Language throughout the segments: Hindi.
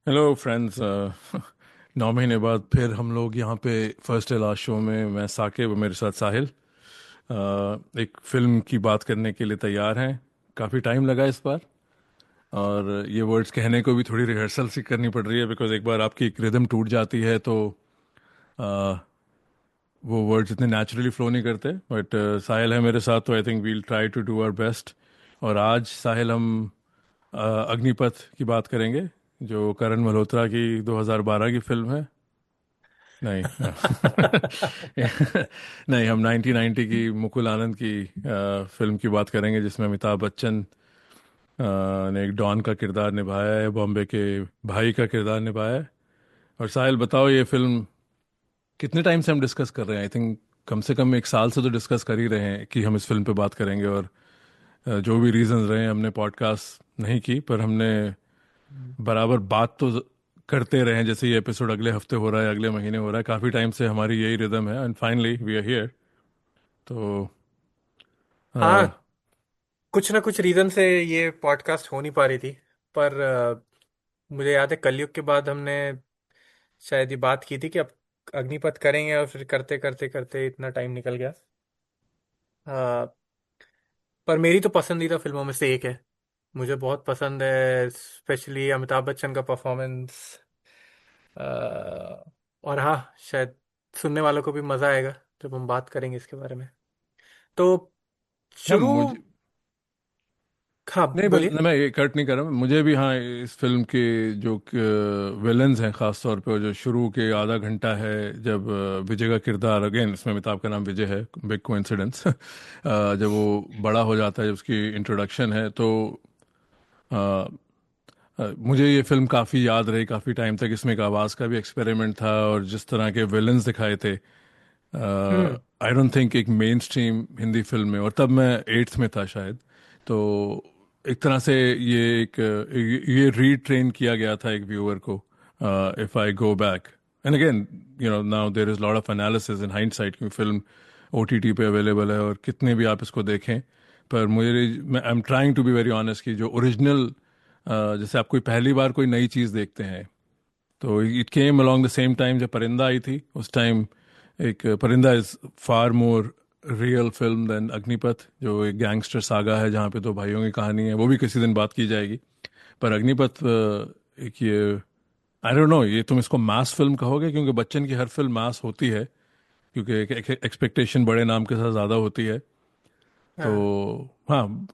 Hello friends. 9 महीने बाद फिर हम लोग यहाँ पे फर्स्ट डे लास्ट शो में मैं साकिब और मेरे साथ साहिल एक फिल्म की बात करने के लिए तैयार हैं। काफ़ी टाइम लगा इस बार, और ये वर्ड्स कहने को भी थोड़ी रिहर्सल सी करनी पड़ रही है बिकॉज एक बार आपकी एक रिदम टूट जाती है तो uh, वो वर्ड्स इतने नेचुरली फ्लो नहीं करते। बट साहिल है मेरे साथ, तो I think we'll try to do our best. और आज साहिल हम अग्निपथ की बात करेंगे, जो करण मल्होत्रा की 2012 की फिल्म है। नहीं। नहीं, हम 1990 की मुकुल आनंद की फिल्म की बात करेंगे, जिसमें अमिताभ बच्चन ने एक डॉन का किरदार निभाया है, बॉम्बे के भाई का किरदार निभाया है। और साहिल बताओ, ये फिल्म कितने टाइम से हम डिस्कस कर रहे हैं? आई थिंक कम से कम 1 साल से तो डिस्कस कर ही रहे हैं कि हम इस फिल्म पे बात करेंगे। और जो भी रीजंस रहे, हमने पॉडकास्ट नहीं की पर हमने बराबर बात तो करते रहे हैं। जैसे ये एपिसोड अगले हफ्ते हो रहा है, अगले महीने हो रहा है, काफ़ी टाइम से हमारी यही रिदम है and finally we are here. तो हाँ, अ, कुछ ना कुछ रीजन से ये पॉडकास्ट हो नहीं पा रही थी। पर मुझे याद है कलयुग के बाद हमने शायद ये बात की थी कि अब अग्निपथ करेंगे, और फिर करते करते करते इतना टाइम निकल गया। अ, पर मेरी तो पसंदीदा फिल्मों में से एक है। मुझे बहुत पसंद है, स्पेशली अमिताभ बच्चन का परफॉर्मेंस। और हाँ, शायद सुनने वालों को भी मजा आएगा जब हम बात करेंगे इसके बारे में। तो हाँ शुरू। मुझे हाँ, नहीं, बस बोलिए। मैं ये कट नहीं कर रहा, मुझे भी हाँ इस फिल्म के जो विलन्स हैं, खास तौर पे वो जो शुरू के आधा घंटा है, जब विजय का किरदार, अगेन इसमें अमिताभ का नाम विजय है, बिग कोइंसिडेंस। जब वो बड़ा हो जाता है, जब उसकी इंट्रोडक्शन है, तो मुझे ये फिल्म काफ़ी याद रही काफ़ी टाइम तक। इसमें एक आवाज़ का भी एक्सपेरिमेंट था, और जिस तरह के विलन्स दिखाए थे, हम्म। आई डोंट थिंक एक मेन स्ट्रीम हिंदी फिल्म में, और तब मैं एट्थ में था शायद। तो एक तरह से ये रीट्रेन किया गया था एक व्यूअर को, if I go back and again, now there is lot of analysis in hindsight, क्योंकि फिल्म ओटीटी पे अवेलेबल है और कितने भी आप इसको देखें। पर मुझे, I am trying to be very honest कि जो ओरिजिनल, जैसे आप कोई पहली बार कोई नई चीज़ देखते हैं, तो it came along the same time जब परिंदा आई थी। उस टाइम एक Parinda is far more real film than Agneepath, जो एक गैंगस्टर सागा है जहाँ पे दो भाइयों की कहानी है, वो भी किसी दिन बात की जाएगी। पर अग्निपथ एक ये, आई डोंट नो, ये तुम इसको मास फिल्म कहोगे? क्योंकि बच्चन की हर फिल्म मास होती है, क्योंकि एक एक्सपेक्टेशन बड़े नाम के साथ ज़्यादा होती है। तो हाँ। हाँ,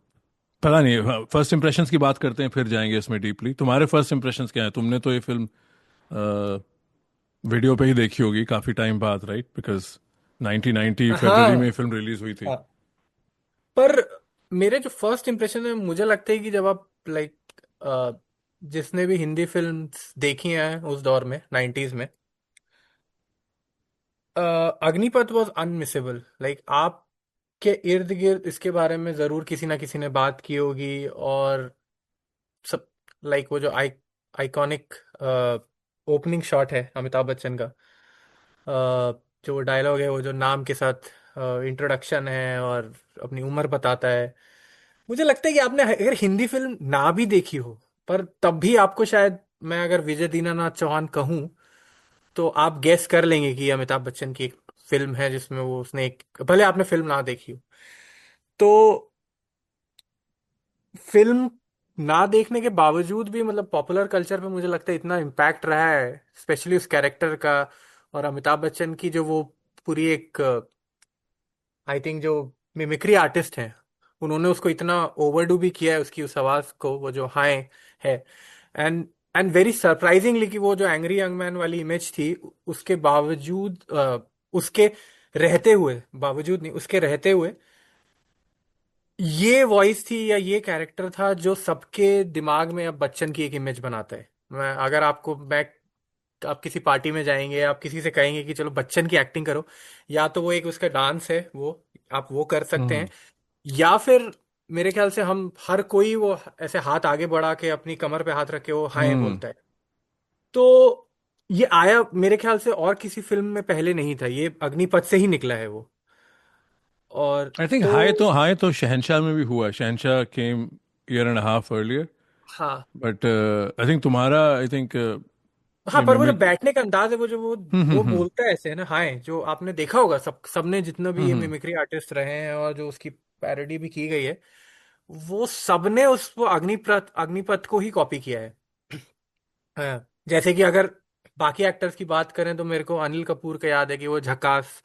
पता नहीं, फर्स्ट इंप्रेशंस की बात करते हैं फिर जाएंगे इसमें डीपली। तुम्हारे फर्स्ट इंप्रेशंस क्या है? तुमने तो ये फिल्म वीडियो पे ही देखी होगी काफी टाइम बाद, राइट? बिकॉज 1990 फरवरी में हाँ। फिल्म रिलीज हुई थी। हाँ, पर मेरे जो फर्स्ट इम्प्रेशन है, मुझे लगता है कि जब आप लाइक जिसने भी हिंदी फिल्म्स देखी हैं उस दौर में, 90s में, अग्निपथ वॉज अनमिसेबल। लाइक आपके इर्द गिर्द इसके बारे में जरूर किसी ना किसी ने बात की होगी। और सब, लाइक वो जो आइकॉनिक ओपनिंग शॉट है अमिताभ बच्चन का, जो वो डायलॉग है, वो जो नाम के साथ इंट्रोडक्शन है और अपनी उम्र बताता है। मुझे लगता है कि आपने अगर हिंदी फिल्म ना भी देखी हो, पर तब भी आपको शायद, मैं अगर विजय दीनानाथ चौहान कहूं, तो आप गेस कर लेंगे कि ये अमिताभ बच्चन की एक फिल्म है जिसमें वो उसने एक, भले आपने फिल्म ना देखी हो। तो फिल्म ना देखने के बावजूद भी, मतलब पॉपुलर कल्चर पे मुझे लगता है इतना इम्पैक्ट रहा है, स्पेशली उस कैरेक्टर का। और अमिताभ बच्चन की जो वो पूरी एक, आई थिंक जो मिमिक्री आर्टिस्ट हैं, उन्होंने उसको इतना ओवरडू भी किया है, उसकी उस आवाज को, वो जो हाय है। एंड एंड वेरी सरप्राइजिंगली कि वो जो एंग्री यंग मैन वाली इमेज थी, उसके बावजूद, उसके रहते हुए, बावजूद नहीं, उसके रहते हुए, ये वॉइस थी या ये कैरेक्टर था जो सबके दिमाग में अब बच्चन की एक इमेज बनाता है। मैं अगर आपको मैं आप किसी पार्टी में जाएंगे, आप किसी से कहेंगे कि चलो बच्चन की एक्टिंग करो, या तो वो एक उसका डांस है, वो आप वो कर सकते हैं, हम्म। या फिर मेरे ख्याल से हम हर कोई वो ऐसे हाथ आगे बढ़ा के अपनी कमर पे हाथ रख के वो हाय हम्म। बोलता है। तो ये आया मेरे ख्याल से और किसी फिल्म में पहले नहीं था, ये अग्निपथ से ही निकला है वो। और आई थिंक तो हाय तो शहनशाह में भी हुआ है। शहनशाह केम ईयर एंड हाफ अर्लियर। हाँ बट आई थिंक तुम्हारा, आई थिंक हाँ, ये पर वो जो मिमिक। बैठने का अंदाज है, वो जो वो हम्म। बोलता है ऐसे है ना, हाँ, जो आपने देखा होगा, सबने जितना भी ये हम्म। मिमिक्री आर्टिस्ट रहे हैं और जो उसकी पैरोडी भी की गई है, वो सबने उस वो अग्निपथ अग्निपथ को ही कॉपी किया है। हाँ, जैसे कि अगर बाकी एक्टर्स की बात करें तो मेरे को अनिल कपूर का याद है कि वो झकास,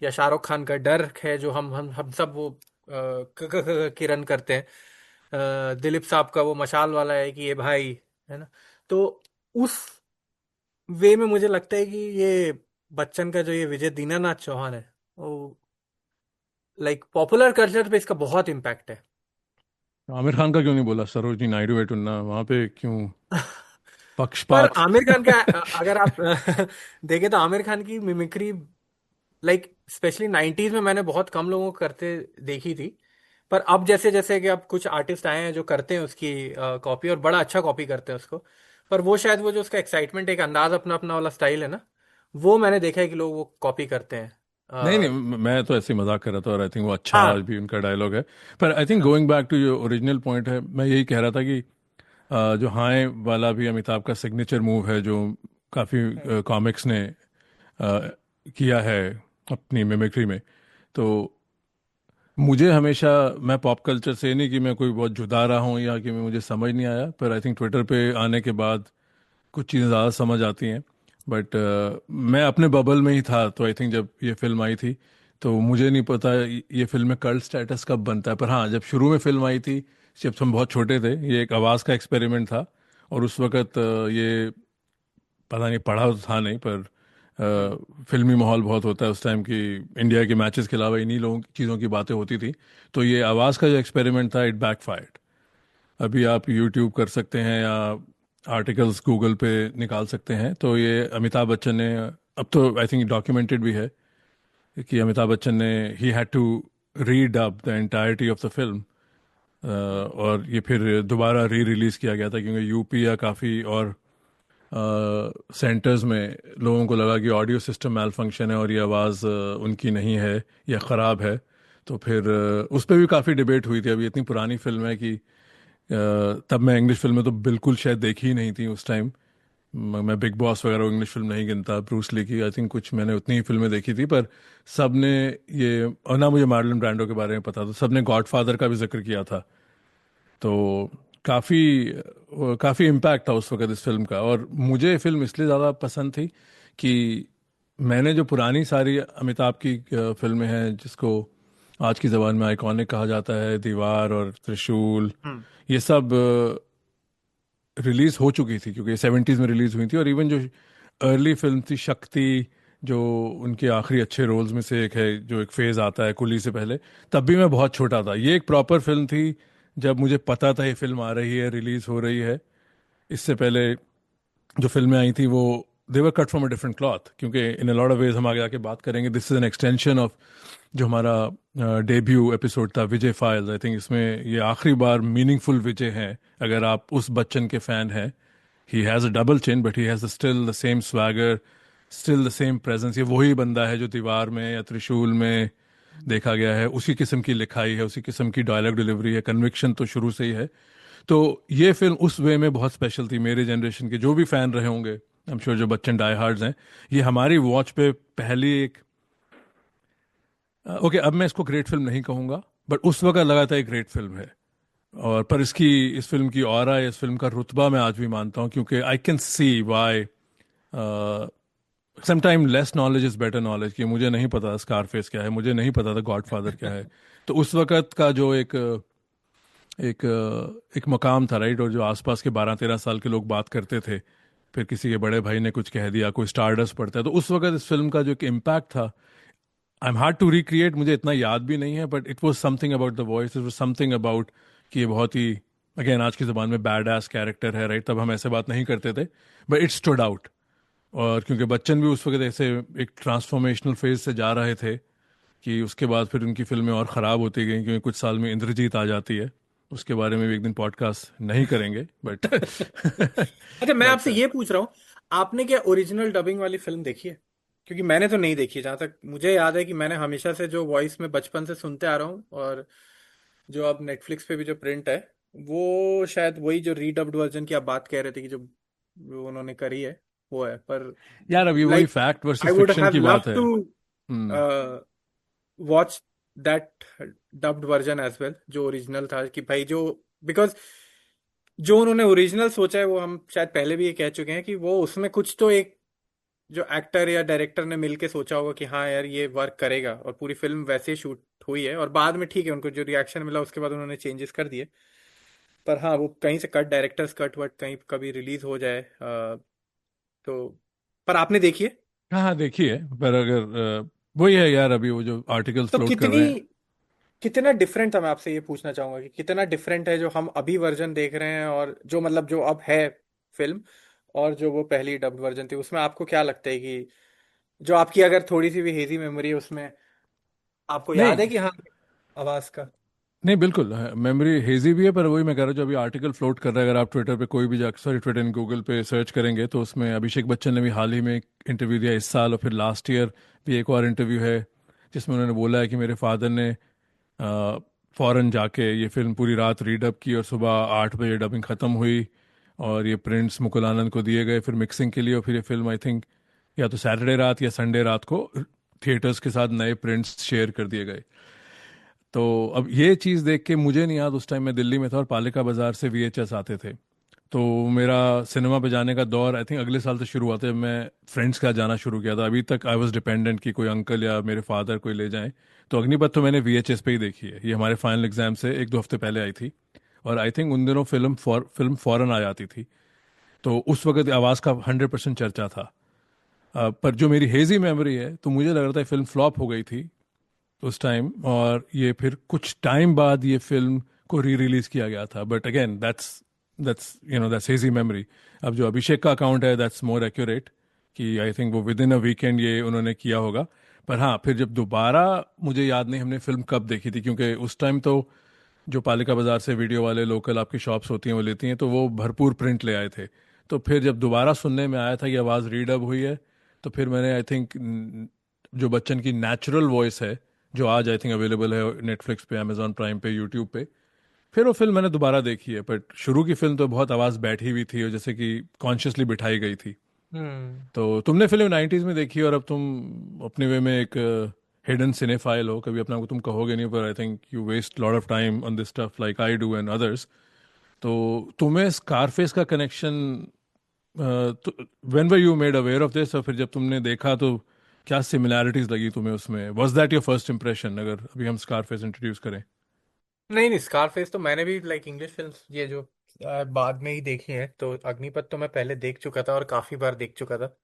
या शाहरुख खान का डर है जो हम सब वो किरण करते हैं। दिलीप साहब का वो मशाल वाला है कि ये भाई, है ना। तो उस वे में मुझे लगता है कि ये बच्चन का जो ये विजय दीनानाथ चौहान है, वो लाइक पॉपुलर कल्चर पे इसका बहुत इम्पैक्ट है। आमिर खान का क्यों नहीं बोला? सरोजिनी नायडू है टुन्ना, वहां पे क्यों पर पक्षपात? आमिर खान का अगर आप देखें तो आमिर खान की मिमिक्री, लाइक स्पेशली 90s में मैंने बहुत कम लोगों को करते देखी थी। पर अब जैसे जैसे कि अब कुछ आर्टिस्ट आए हैं जो करते हैं उसकी कॉपी, और बड़ा अच्छा कॉपी करते हैं उसको। पर वो शायद वो जो उसका एक्साइटमेंट, एक अंदाज, अपना अपना वाला स्टाइल है ना, वो मैंने देखा है कि लोग वो कॉपी करते हैं। नहीं नहीं, अ, मैं तो ऐसे ही मजाक कर रहा था, और आई थिंक वो अच्छा हाँ भी उनका डायलॉग है। पर आई थिंक हाँ going back to your original point है, मैं यही कह रहा था कि जो हाय वाला भी अमिताभ का सिग्नेचर मूव है, जो काफ़ी कॉमिक्स ने किया है अपनी मिमिक्री में। तो मुझे हमेशा, मैं पॉप कल्चर से नहीं कि मैं कोई बहुत जुदा रहा हूँ या कि मैं मुझे समझ नहीं आया, पर आई थिंक ट्विटर पे आने के बाद कुछ चीज़ें ज़्यादा समझ आती हैं। बट मैं अपने बबल में ही था, तो आई थिंक जब ये फिल्म आई थी तो मुझे नहीं पता ये फिल्म में कल्ट स्टेटस कब बनता है। पर हाँ, जब शुरू में फिल्म आई थी, जब हम बहुत छोटे थे, ये एक आवाज़ का एक्सपेरिमेंट था। और उस वक़्त ये पता नहीं, पढ़ा तो था नहीं, पर फिल्मी माहौल बहुत होता है उस टाइम की। इंडिया के मैचेस के अलावा इन्हीं लोगों की चीज़ों की बातें होती थी। तो ये आवाज़ का जो एक्सपेरिमेंट था, इट बैकफायर्ड। अभी आप यूट्यूब कर सकते हैं या आर्टिकल्स गूगल पे निकाल सकते हैं, तो ये अमिताभ बच्चन ने, अब तो आई थिंक डॉक्यूमेंटेड भी है, कि अमिताभ बच्चन ने ही had to redub the entirety of the film. और ये फिर दोबारा री रिलीज़ किया गया था, क्योंकि यूपी या काफ़ी और सेंटर्स में लोगों को लगा कि ऑडियो सिस्टम मैल फंक्शन है और ये आवाज़ उनकी नहीं है या ख़राब है। तो फिर उस पर भी काफ़ी डिबेट हुई थी। अभी इतनी पुरानी फिल्म है कि तब मैं इंग्लिश फिल्में तो बिल्कुल शायद देखी ही नहीं थी उस टाइम। मैं बिग बॉस वगैरह इंग्लिश फिल्म नहीं गिनता, ब्रूस ली की आई थिंक कुछ मैंने उतनी ही फिल्में देखी थी। पर सब ने ये, और ना मुझे मार्लन ब्रांडो के बारे में पता था, सब ने गॉडफादर का भी जिक्र किया था। तो काफ़ी काफ़ी इम्पैक्ट था उस वक्त इस फिल्म का। और मुझे ये फिल्म इसलिए ज़्यादा पसंद थी कि मैंने जो पुरानी सारी अमिताभ की फिल्में हैं, जिसको आज की ज़बान में आइकॉनिक कहा जाता है, दीवार और त्रिशूल, हम्म ये सब रिलीज हो चुकी थी, क्योंकि 70s में रिलीज हुई थी। और इवन जो अर्ली फिल्म थी शक्ति, जो उनके आखिरी अच्छे रोल्स में से एक है, जो एक फेज आता है कुली से पहले, तब भी मैं बहुत छोटा था। ये एक प्रॉपर फिल्म थी जब मुझे पता था ये फिल्म आ रही है, रिलीज हो रही है। इससे पहले जो फिल्में आई थी वो they were cut from a different cloth, क्योंकि in a lot of ways हम आगे आके बात करेंगे, this is an extension of जो हमारा डेब्यू एपिसोड था विजय फाइल्स। आई थिंक इसमें ये आखिरी बार मीनिंगफुल विजय है, अगर आप उस बच्चन के फैन हैं। He has a double chin, but he has still the same swagger, still the same presence. ये वही बंदा है जो दीवार में या त्रिशूल में देखा गया है। उसी किस्म की लिखाई है, उसी किस्म की डायलॉग डिलीवरी है, कन्विक्शन तो शुरू से ही है। तो ये फिल्म उस वे में बहुत स्पेशल थी। मेरे जनरेशन के जो भी फैन रहे होंगे, आई एम श्योर, जो बच्चन डाई हार्ड्स हैं, ये हमारी वॉच पे पहली एक, ओके, अब मैं इसको ग्रेट फिल्म नहीं कहूंगा, बट उस वक्त लगा था एक ग्रेट फिल्म है। और पर इसकी, इस फिल्म की ऑरा, इस फिल्म का रुतबा मैं आज भी मानता हूँ, क्योंकि I can see why sometime less knowledge is better knowledge. कि मुझे नहीं पता स्कारफेस क्या है, मुझे नहीं पता था गॉडफादर क्या है। तो उस वक्त का जो एक एक एक मकाम था, राइट, और जो आसपास के 12-13 साल के लोग बात करते थे, फिर किसी के बड़े भाई ने कुछ कह दिया, कोई स्टारडस्ट पड़ता है, तो उस वक्त इस फिल्म का जो एक इम्पैक्ट था, I am hard to recreate, मुझे इतना याद भी नहीं है, but it was something about the voice, it was something about कि ये बहुत ही, अगेन आज की ज़बान में बैड एस कैरेक्टर है, राइट, तब हम ऐसे बात नहीं करते थे, बट इट स्टूड आउट। और क्योंकि बच्चन भी उस वक्त ऐसे एक ट्रांसफॉर्मेशनल फेज से जा रहे थे, कि उसके बाद फिर उनकी फिल्में और ख़राब होती गई, क्योंकि कुछ साल में इंद्रजीत आ जाती है। उसके बारे में भी एक दिन पॉडकास्ट नहीं करेंगे, बट अच्छा, मैं बट आपसे ये पूछ रहा हूँ, आपने क्या ओरिजिनल डबिंग वाली फिल्म देखी है? क्योंकि मैंने तो नहीं देखी, जहां तक मुझे याद है कि मैंने हमेशा से जो वॉइस में बचपन से सुनते आ रहा हूँ, और जो अब नेटफ्लिक्स पे भी जो प्रिंट है, वो शायद वही जो रीडब्ड वर्जन की आप बात कह रहे थे कि जो उन्होंने करी है वो है, पर यार अभी वही like fact I versus would fiction have की लव बात है। To hmm. Watch that dubbed version as well, जो ओरिजिनल था कि भाई जो, बिकॉज जो उन्होंने ओरिजिनल सोचा है वो हम शायद पहले भी ये कह चुके हैं कि वो उसमें कुछ तो एक जो एक्टर या डायरेक्टर ने मिलके सोचा होगा कि हाँ यार ये वर्क करेगा, और पूरी फिल्म वैसे शूट हुई है, और बाद में ठीक है उनको जो रिएक्शन मिला उसके बाद उन्होंने चेंजेस कर दिए। पर हाँ वो कहीं से कट, डायरेक्टर्स कट वट कहीं कभी रिलीज हो जाए तो। पर आपने देखी है? हाँ हाँ देखिए, पर अगर वही है यार, अभी वो जो आर्टिकल्स तो फ्लोट कर कितनी, रहे हैं। कितना डिफरेंट था, मैं आपसे ये पूछना चाहूंगा कि कितना डिफरेंट है जो हम अभी वर्जन देख रहे हैं और जो मतलब जो अब है फिल्म, और जो वो पहली डब्ड वर्जन थी, उसमें आपको क्या लगता है कि जो आपकी अगर थोड़ी सी भी हेजी मेमोरी है उसमें आपको याद है नहीं कि हाँ आवाज का? नहीं, बिल्कुल मेमोरी हेजी भी है, पर वही मैं कह रहा हूँ, जो अभी आर्टिकल फ्लोट कर रहा है, अगर आप ट्विटर पे कोई भी जा, सॉरी ट्विटर गूगल पे सर्च करेंगे, तो उसमें अभिषेक बच्चन ने भी हाल ही में एक इंटरव्यू दिया इस साल, और फिर लास्ट ईयर भी एक और इंटरव्यू है जिसमें उन्होंने बोला है कि मेरे फादर ने फॉरेन जाके ये फिल्म पूरी रात रीडअप की और सुबह 8 बजे डबिंग ख़त्म हुई, और ये प्रिंट्स मुकुल आनंद को दिए गए फिर मिक्सिंग के लिए, और फिर ये फिल्म आई थिंक या तो सैटरडे रात या संडे रात को थिएटर्स के साथ नए प्रिंट्स शेयर कर दिए गए। तो अब ये चीज़ देख के मुझे नहीं याद, उस टाइम मैं दिल्ली में था और पालिका बाजार से वीएचएस आते थे, तो मेरा सिनेमा पे जाने का दौर आई थिंक अगले साल से शुरू हुआ था, जब मैं फ्रेंड्स के साथ जाना शुरू किया था। अभी तक आई वॉज डिपेंडेंट कि कोई अंकल या मेरे फादर कोई ले जाएं। तो अग्निपथ तो मैंने वीएचएस पे ही देखी है, ये हमारे फाइनल एग्जाम से 1 2 हफ्ते पहले आई थी, और आई थिंक उन दिनों फिल्म फौरन आ जाती थी, तो उस वक्त आवाज़ का 100% चर्चा था। पर जो मेरी हेजी मेमोरी है, तो मुझे लग रहा था फिल्म फ्लॉप हो गई थी उस टाइम, और ये फिर कुछ टाइम बाद ये फिल्म को री रिलीज किया गया था, but again that's that's hazy memory. अब जो अभिषेक का अकाउंट है दैट्स मोर एक्यूरेट, कि आई थिंक वो विद इन अ वीकेंड ये उन्होंने किया होगा। पर हाँ, फिर जब दोबारा, मुझे याद नहीं हमने फिल्म कब देखी थी, क्योंकि उस टाइम तो जो पालिका बाजार से वीडियो वाले लोकल आपकी शॉप्स होती हैं वो लेती हैं, तो वो भरपूर प्रिंट ले आए थे। तो फिर जब दोबारा सुनने में आया था कि आवाज़ रीडअप हुई है, तो फिर मैंने आई थिंक जो बच्चन की नेचुरल वॉइस है, जो आज आई थिंक अवेलेबल है नेटफ्लिक्स पे, अमेजॉन प्राइम पे, यूट्यूब पे, फिर वो फिल्म मैंने दोबारा देखी है। बट शुरू की फिल्म तो बहुत आवाज़ बैठी हुई थी, और जैसे कि कॉन्शियसली बिठाई गई थी। हम्म। तो तुमने फिल्म 90s में देखी, और अब तुम अपने वे में एक हिडन सिनेफाइल हो, कभी अपने आप को तुम कहोगे नहीं, पर I think you waste lot of time on this stuff like I do and others. तो तुम्हें स्कारफेस का connection, when were you made aware of this, और फिर जब तुमने देखा तो क्या सिमिलैरिटीज लगी तुम्हें उसमें? Was that your first impression, अगर अभी हम स्कारफेस इंट्रोड्यूस करें? नहीं नहीं, स्कारफेस तो मैंने भी लाइक इंग्लिश फिल्म्स ये जो बाद में ही देखी है, तो अग्निपथ तो मैं पहले देख चुका था और काफी बार देख चुका था।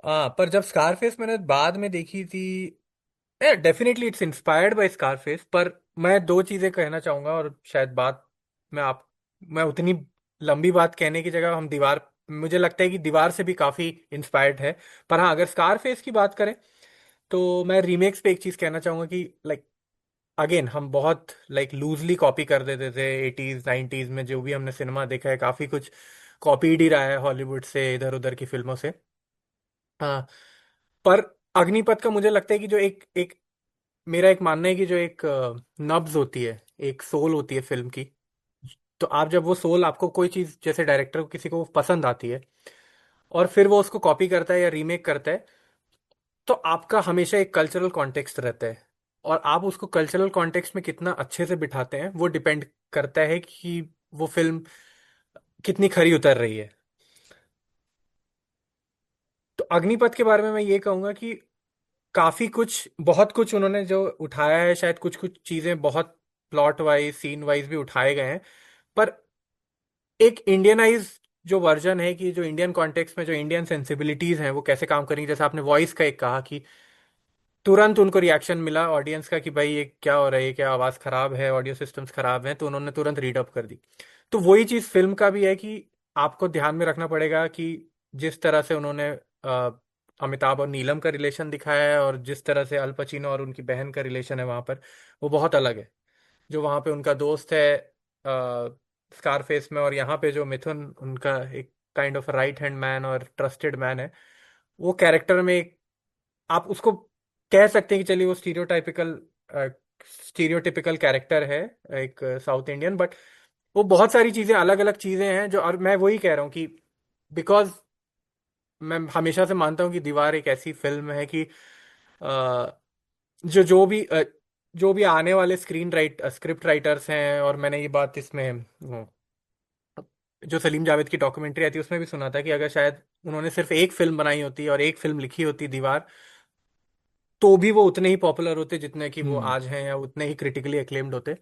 हाँ, पर जब स्कारफेस मैंने बाद में देखी थी, definitely it's inspired by Scarface, पर मैं दो चीजें कहना चाहूंगा, और शायद बात में आप, मैं उतनी लंबी बात कहने की जगह हम दीवार, मुझे लगता है कि दीवार से भी काफी इंस्पायर्ड है। पर हाँ, अगर स्कारफेस की बात करें तो मैं रीमेक्स पे एक चीज कहना चाहूंगा कि लाइक अगेन हम बहुत लाइक लूजली कॉपी कर देते थे 80s 90s में, जो भी हमने सिनेमा देखा है काफी कुछ कॉपीड ही रहा है हॉलीवुड से, इधर उधर की फिल्मों से। हाँ, पर अग्निपथ का मुझे लगता है कि जो एक एक मेरा एक मानना है कि जो एक नब्ज होती है, एक सोल होती है फिल्म की, तो आप जब वो सोल, आपको कोई चीज जैसे डायरेक्टर को किसी को पसंद आती है और फिर वो उसको कॉपी करता है या रीमेक करता है, तो आपका हमेशा एक कल्चरल कॉन्टेक्स्ट रहता है, और आप उसको कल्चरल कॉन्टेक्स्ट में कितना अच्छे से बिठाते हैं वो डिपेंड करता है कि वो फिल्म कितनी खरी उतर रही है। तो अग्निपथ के बारे में मैं ये कहूंगा कि काफी कुछ, बहुत कुछ उन्होंने जो उठाया है, शायद कुछ कुछ चीजें बहुत प्लॉट वाइज सीन वाइज भी उठाए गए हैं, पर एक इंडियनाइज जो वर्जन है कि जो इंडियन कॉन्टेक्स्ट में जो इंडियन सेंसिबिलिटीज हैं वो कैसे काम करेंगी, जैसे आपने वॉइस का एक कहा कि तुरंत उनको रिएक्शन मिला ऑडियंस का कि भाई ये क्या हो रहा है, ये क्या आवाज खराब है, ऑडियो सिस्टम्स खराब हैं, तो उन्होंने तुरंत रीड अप कर दी। तो वही चीज फिल्म का भी है कि आपको ध्यान में रखना पड़ेगा कि जिस तरह से उन्होंने अमिताभ और नीलम का रिलेशन दिखाया है, और जिस तरह से अल पचिनो और उनकी बहन का रिलेशन है वहां पर, वो बहुत अलग है। जो वहां पे उनका दोस्त है स्कारफेस में, और यहाँ पे जो मिथुन उनका एक kind of right hand man और ट्रस्टेड मैन है, वो कैरेक्टर में एक, आप उसको कह सकते हैं कि चलिए वो स्टीरियोटाइपिकल स्टीरियोटिपिकल कैरेक्टर है एक साउथ इंडियन, बट वो बहुत सारी चीजें, अलग अलग चीजें हैं जो, और मैं वही कह रहा हूँ कि बिकॉज मैं हमेशा से मानता हूँ कि दीवार एक ऐसी फिल्म है कि जो जो भी आने वाले स्क्रिप्ट राइटर्स हैं, और मैंने ये बात इसमें जो सलीम जावेद की डॉक्यूमेंट्री आई थी उसमें भी सुना था कि अगर शायद उन्होंने सिर्फ एक फिल्म बनाई होती और एक फिल्म लिखी होती दीवार, तो भी वो उतने ही पॉपुलर होते जितने कि वो हम्म। आज हैं, या उतने ही क्रिटिकली एक्लेम्ड होते।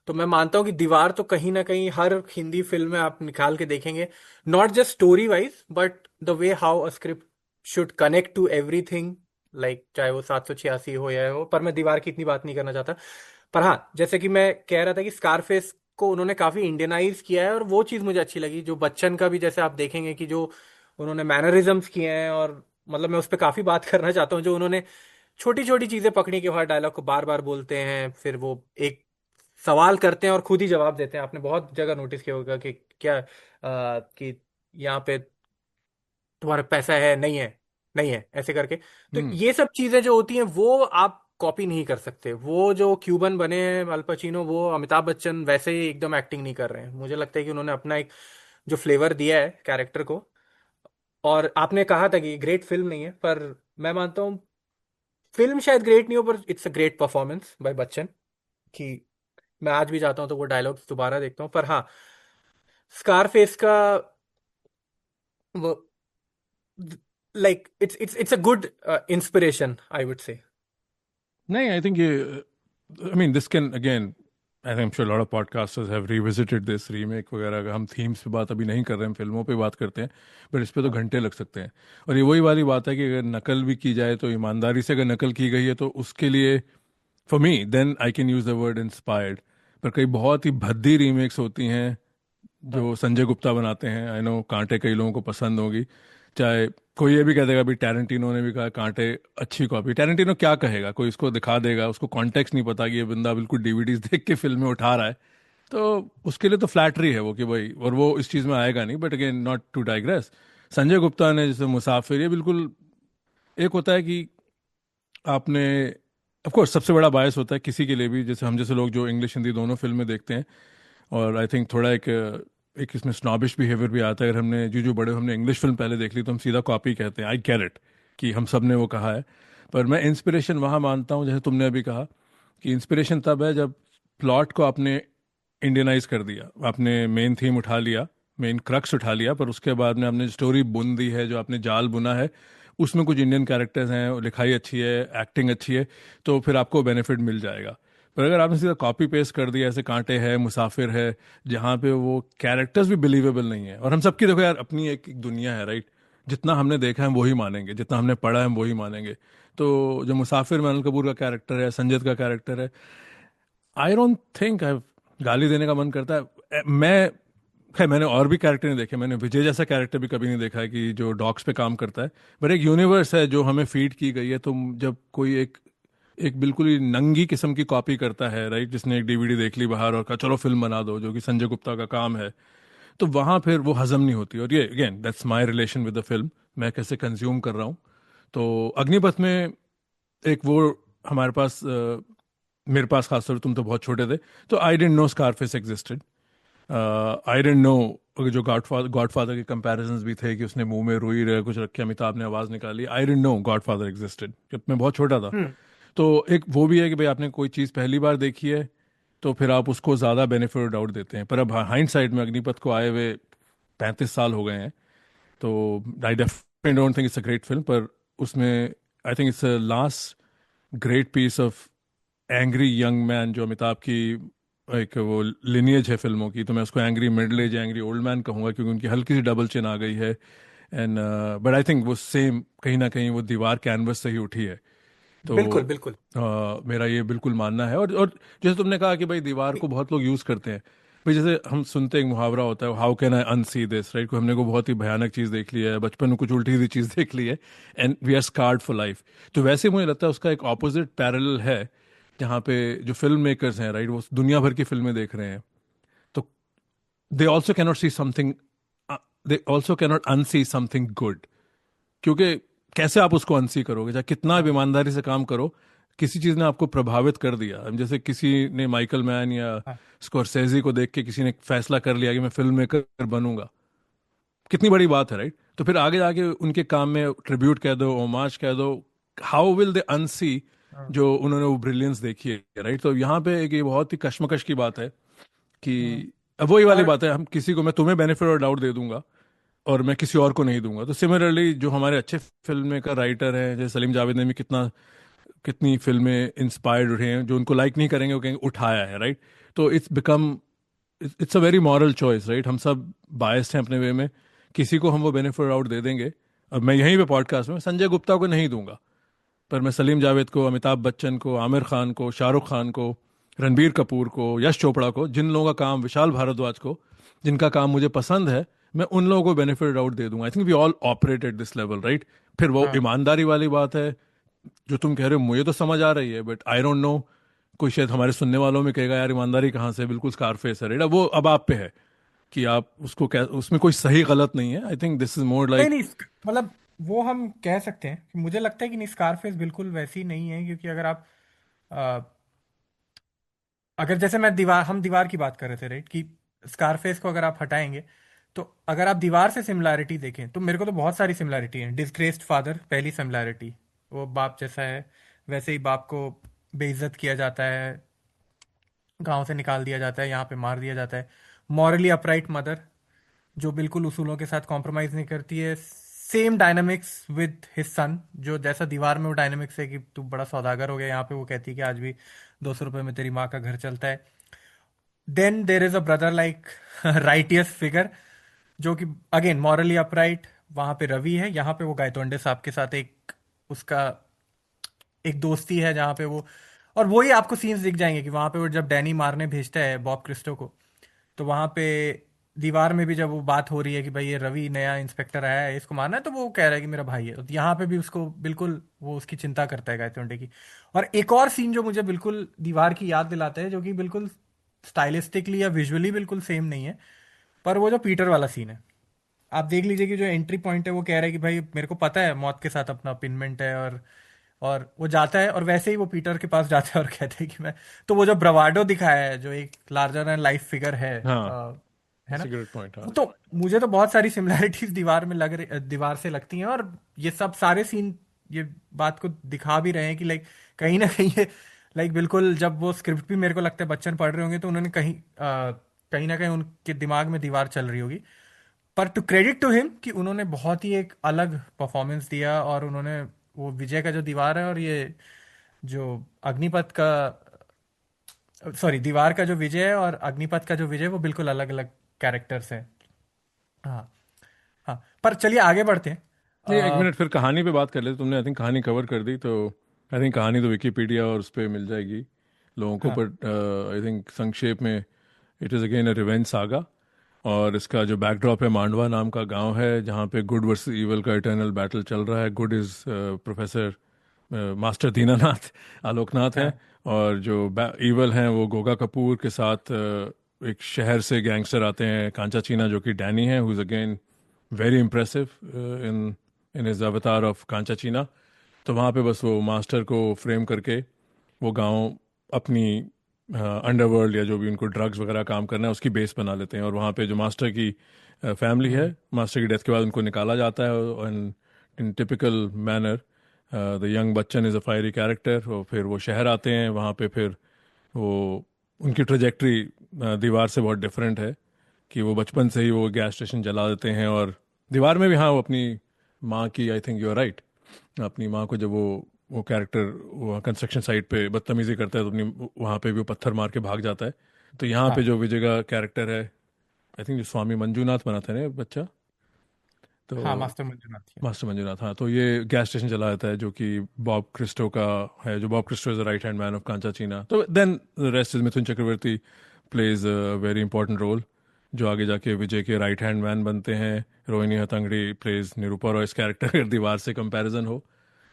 तो मैं मानता हूँ कि दीवार तो कहीं ना कहीं हर हिंदी फिल्म में आप निकाल के देखेंगे, not just story wise but the way how a script should connect to everything, like चाहे वो 786 हो या हो, पर मैं दीवार की इतनी बात नहीं करना चाहता। पर हाँ, जैसे कि मैं कह रहा था कि स्कारफेस को उन्होंने काफी इंडियनाइज किया है, और वो चीज मुझे अच्छी लगी। जो बच्चन का भी जैसे आप देखेंगे कि जो उन्होंने मैनरिज्म्स किए हैं, और मतलब मैं उस पर काफी बात करना चाहता हूँ, जो उन्होंने छोटी छोटी चीजें पकड़ी के हर डायलॉग को बार बार बोलते हैं, फिर वो एक सवाल करते हैं और खुद ही जवाब देते हैं। आपने बहुत जगह नोटिस किया होगा कि क्या कि यहाँ पे तुम्हारा पैसा है, नहीं है, नहीं है, ऐसे करके। तो हम्म। ये सब चीजें जो होती हैं वो आप कॉपी नहीं कर सकते। वो जो क्यूबन बने हैं अल पचिनो, वो अमिताभ बच्चन वैसे ही एकदम एक्टिंग नहीं कर रहे हैं। मुझे लगता है कि उन्होंने अपना एक जो फ्लेवर दिया है कैरेक्टर को। और आपने कहा था कि ग्रेट फिल्म नहीं है, पर मैं मानता हूँ फिल्म शायद ग्रेट नहीं हो, पर it's a great performance by Bachchan. कि मैं आज भी जाता हूँ तो वो डायलॉग्स दोबारा देखता हूँ। पर हाँ, स्कारफेस का वो, like it's a good inspiration, I would say. नहीं, आई थिंक ये, I mean this can again, I am sure lot of podcasters have revisited this remake वगैरह का। हम थीम्स पे बात अभी नहीं कर रहे हैं, फिल्मों पे बात करते हैं, बट इस पे तो घंटे लग सकते हैं। और ये वही वाली बात है कि अगर नकल भी की जाए तो ईमानदारी से अगर नकल की गई है तो उसके लिए, for me then I can use the word inspired. पर कई बहुत ही भद्दी रीमेक्स होती हैं हाँ। जो संजय गुप्ता बनाते हैं। आई नो कांटे कई लोगों को पसंद होगी, चाहे कोई ये भी कह देगा भी टैरेंटिनो ने भी कहा कांटे अच्छी कॉपी। टैरेंटिनो क्या कहेगा, कोई इसको दिखा देगा, उसको कॉन्टेक्स्ट नहीं पता कि ये बंदा बिल्कुल डीवीडीज देख के फिल्में उठा रहा है, तो उसके लिए तो फ्लैटरी है वो कि भाई, और वो इस चीज़ में आएगा नहीं। But again not to digress, Sanjay Gupta ने जैसे मुसाफिर, ये बिल्कुल एक होता है कि आपने, ऑफ कोर्स सबसे बड़ा बायस होता है किसी के लिए भी, जैसे हम जैसे लोग जो इंग्लिश हिंदी दोनों फिल्में देखते हैं, और आई थिंक थोड़ा एक इसमें स्नॉबिश बिहेवियर भी आता है। अगर हमने जो जो बड़े हमने इंग्लिश फिल्म पहले देख ली तो हम सीधा कॉपी कहते हैं। आई गेट इट कि हम सब ने वो कहा है, पर मैं इंस्पिरेशन वहाँ मानता हूँ जैसे तुमने अभी कहा कि इंस्पिरेशन तब है जब प्लॉट को आपने इंडियनाइज कर दिया, आपने मेन थीम उठा लिया, मेन क्रक्स उठा लिया, पर उसके बाद में आपने स्टोरी बुन दी है, जो आपने जाल बुना है उसमें कुछ इंडियन कैरेक्टर्स हैं, लिखाई अच्छी है, एक्टिंग अच्छी है, तो फिर आपको बेनिफिट मिल जाएगा। पर अगर आपने सीधा कॉपी पेस्ट कर दिया, ऐसे कांटे है, मुसाफिर है, जहाँ पे वो कैरेक्टर्स भी बिलीवेबल नहीं है, और हम सबकी देखो यार अपनी एक दुनिया है, राइट? जितना हमने देखा है हम वही मानेंगे, जितना हमने पढ़ा है हम वही मानेंगे। तो जो मुसाफिर में अनिल कपूर का कैरेक्टर है, संजय दत्त का कैरेक्टर है, आई डोंट थिंक आई, गाली देने का मन करता है मैं, खैर मैंने और भी कैरेक्टर नहीं देखे, मैंने विजय जैसा कैरेक्टर भी कभी नहीं देखा है कि जो डॉग्स पे काम करता है। पर एक यूनिवर्स है जो हमें फीड की गई है, तो जब कोई एक एक बिल्कुल ही नंगी किस्म की कॉपी करता है, राइट, जिसने एक डीवीडी देख ली बाहर और कहा चलो फिल्म बना दो, जो कि संजय गुप्ता का काम है, तो वहां फिर वो हजम नहीं होती। और ये again that's my relation with the film, मैं कैसे कंज्यूम कर रहा हूँ। तो अग्निपथ में एक वो हमारे पास मेरे पास खासतौर तुम तो बहुत छोटे थे, तो आई डेंट नो स्कारफेस एग्जिस्टेड। आई डेंट नो जो गॉडफादर के कंपैरिजंस भी थे कि उसने मुंह में रुई रहे कुछ रख के अमिताभ ने आवाज निकाली, आई डेंट नो गॉडफादर एग्जिस्टेड जब मैं बहुत छोटा था। हम्म। तो एक वो भी है कि भाई आपने कोई चीज़ पहली बार देखी है तो फिर आप उसको ज़्यादा बेनिफिट डाउट देते हैं। पर अब हाइंड साइड में अग्निपथ को आए हुए 35 साल हो गए हैं, तो I definitely don't think it's a great film, पर उसमें I think it's a last great piece of angry young man, जो अमिताभ की एक वो लिनियज है फिल्मों की, तो मैं उसको angry middle age angry old man कहूंगा, क्योंकि उनकी हल्की सी डबल चिन आ गई है। एंड बट आई थिंक वो सेम कहीं ना कहीं वो दीवार कैनवस से ही उठी है। तो बिल्कुल बिल्कुल। मेरा ये बिल्कुल मानना है। और जैसे तुमने कहा कि भाई दीवार को बहुत लोग यूज़ करते हैं, भाई जैसे हम सुनते हैं एक मुहावरा होता है, how can I unsee this, right? को हमने को बहुत ही भयानक चीज़ देख ली है, बचपन में कुछ उल्टी हुई चीज़ देख ली है, and we are scarred for life. तो वैसे मुझे लगता है उसका एक ऑपोजिट पैरेलल है, जहाँ पे जो फिल्म मेकर्स हैं, राइट, वो दुनिया भर की फिल्में देख रहे हैं, तो they also cannot see something, they also cannot unsee something good, क्योंकि कैसे आप उसको अनसी करोगे, चाहे कितना भी हाँ। ईमानदारी से काम करो, किसी चीज़ ने आपको प्रभावित कर दिया, जैसे किसी ने माइकल मैन या हाँ। स्कॉर्सेज़ी को देख के किसी ने फैसला कर लिया कि मैं फिल्म मेकर बनूंगा, कितनी बड़ी बात है, राइट? तो फिर आगे जाके उनके काम में ट्रिब्यूट कह दो, ओमाज कह दो, हाउ विल दे अनसी हाँ। जो उन्होंने वो ब्रिलियंस देखी है, राइट? तो यहाँ पे एक ये बहुत ही कश्मकश की बात है कि हम्म। अब वही वाली और बात है, हम किसी को, मैं तुम्हें बेनिफिट और डाउट दे दूंगा और मैं किसी और को नहीं दूंगा। तो सिमिलरली जो हमारे अच्छे फिल्म मेकर राइटर हैं, जैसे सलीम जावेद ने भी कितनी फिल्में इंस्पायर्ड रहे हैं, जो उनको लाइक नहीं करेंगे वो कहेंगे उठाया है, राइट? तो it's become, it's a very moral choice, right? हम सब बायस्ड हैं अपने वे में, किसी को हम वो बेनिफिट आउट दे देंगे। अब मैं यहीं पे पॉडकास्ट में संजय गुप्ता को नहीं दूंगा, पर मैं सलीम जावेद को, अमिताभ बच्चन को, आमिर खान को, शाहरुख खान को, रणबीर कपूर को, यश चोपड़ा को, जिन लोगों का काम, विशाल भारद्वाज को, जिनका काम मुझे पसंद है, मैं उन लोगों को बेनिफिट आउट दे दूंगा। I think we all operate at this level, right? फिर वो हाँ। ईमानदारी वाली बात है जो तुम कह रहे हो, मुझे तो समझ आ रही है, बट आई डोंट नो, कोई शायद हमारे सुनने वालों में कहेगा यार ईमानदारी कहाँ से, बिल्कुल स्कारफेस है, राइट? अब वो अब आप पे है कि आप उसको क्या, उसमें कोई सही गलत नहीं है। I think this is more नहीं लाइक, नहीं, मतलब वो हम कह सकते हैं कि मुझे लगता है कि नहीं, स्कारफेस बिल्कुल वैसी नहीं है, क्योंकि अगर आप अगर जैसे मैं दीवार हम दीवार की बात कर रहे थे, राइट, कि स्कारफेस को अगर आप हटाएंगे तो अगर आप दीवार से सिमिलैरिटी देखें तो मेरे को तो बहुत सारी सिमिलैरिटी है। डिसग्रेस्ड फादर पहली सिमिलैरिटी, वो बाप जैसा है, वैसे ही बाप को बेइज्जत किया जाता है, गांव से निकाल दिया जाता है, यहाँ पे मार दिया जाता है। मॉरली अपराइट मदर, जो बिल्कुल उसूलों के साथ कॉम्प्रोमाइज नहीं करती है। Same dynamics with his son, जो जैसा दीवार में वो डायनामिक्स है कि तू बड़ा सौदागर हो गया, यहाँ पे वो कहती है कि आज भी 200 रुपए में तेरी माँ का घर चलता है। Then there is a brother like righteous figure, जो कि अगेन मॉरली अपराइट। वहां पे रवि है, यहाँ पे वो गायतोंडे साहब के साथ एक उसका एक दोस्ती है जहाँ पे वो, और वही आपको सीन्स दिख जाएंगे कि वहां पे वो जब डैनी मारने भेजता है बॉब क्रिस्टो को, तो वहां पे दीवार में भी जब वो बात हो रही है कि भाई ये रवि नया इंस्पेक्टर आया है, इसको मारना है, तो वो कह रहा है कि मेरा भाई है। तो यहाँ पे भी उसको बिल्कुल वो उसकी चिंता करता है गायतोंडे की। और एक और सीन जो मुझे बिल्कुल दीवार की याद दिलाता है, जो कि बिल्कुल स्टाइलिस्टिकली या विजुअली बिल्कुल सेम नहीं है, पर वो जो पीटर वाला सीन है, आप देख लीजिए कि जो एंट्री पॉइंट है वो कह रहा है कि भाई मेरे को पता है मौत के साथ अपना पिनमेंट है, और वो जाता है और वैसे ही वो पीटर के पास जाता है और कहता है कि मैं, तो वो जो ब्रवाडो दिखाया है, जो एक लार्जर एंड लाइफ फिगर हाँ, है दैट्स ना, अ ग्रेट पॉइंट, हाँ। वो तो मुझे तो बहुत सारी सिमिलैरिटीज दीवार में लग रही, दीवार से लगती हैं। और ये सब सारे सीन ये बात को दिखा भी रहे हैं कि लाइक कहीं ना कहीं ये लाइक बिल्कुल, जब वो स्क्रिप्ट भी मेरे को लगता है बच्चन पढ़ रहे होंगे तो उन्होंने कहीं ना कहीं उनके दिमाग में दीवार चल रही होगी। पर टू क्रेडिट टू हिम कि उन्होंने बहुत ही एक अलग परफॉर्मेंस दिया, और उन्होंने वो विजय का जो दीवार है और ये जो अग्निपथ का, सॉरी, दीवार का जो विजय है और अग्निपथ का जो विजय है, वो बिल्कुल अलग अलग कैरेक्टर्स हैं। हाँ। हाँ, पर चलिए आगे बढ़ते हैं। नहीं, एक अ, मिनट, फिर कहानी पे बात कर लेते। तुमने आई थिंक कहानी कवर कर दी, तो आई थिंक कहानी तो विकीपीडिया और उस पर मिल जाएगी लोगों को, हाँ। बट आई थिंक संक्षेप में, it is again a revenge saga. और इसका जो बैकड्रॉप है, मांडवा नाम का गांव है जहाँ पे गुड वर्सेस इवल का इटर्नल बैटल चल रहा है। Good is professor master Dinanath Alok Nath हैं, हाँ। और जो इवल हैं वो गोगा कपूर के साथ एक शहर से गैंगस्टर आते हैं, कांचा चीना, जो कि डैनी है, who is again very impressive in in his अवतार ऑफ कांचा चीना। तो वहाँ पे बस वो मास्टर को फ्रेम करके वो गांव अपनी अंडरवर्ल्ड या जो भी उनको ड्रग्स वगैरह काम करना है उसकी बेस बना लेते हैं। और वहाँ पे जो मास्टर की फैमिली है, हम्म। मास्टर की डेथ के बाद उनको निकाला जाता है, and in typical manner the young Bachchan is a fiery character. और फिर वो शहर आते हैं, वहाँ पे फिर वो उनकी ट्रेजेक्ट्री दीवार से बहुत डिफरेंट है कि वो बचपन से ही वो गैस स्टेशन जला देते हैं। और दीवार में भी हाँ, वो अपनी माँ की, I think you are right, अपनी माँ को जब वो कैरेक्टर वो कंस्ट्रक्शन साइट पे बदतमीजी करता है तो अपनी वहाँ पे भी वो पत्थर मार के भाग जाता है। तो यहाँ पे हाँ। जो विजय का कैरेक्टर है, आई थिंक जो स्वामी मंजूनाथ बना था ना बच्चा, हाँ, तो मास्टर मंजुनाथ है। मास्टर मंजूनाथ, हाँ। तो ये गैस स्टेशन चला जाता है जो कि बॉब क्रिस्टो का है, जो Bob Christo is the right hand man of Kancha Cheena. तो then rest is Mithun Chakraborty plays a very important role, जो आगे जाके विजय के राइट हैंड मैन बनते हैं। रोहिणी हतंगड़ी प्लेज निरूपा रॉय इस कैरेक्टर अगर दीवार से कंपैरिजन हो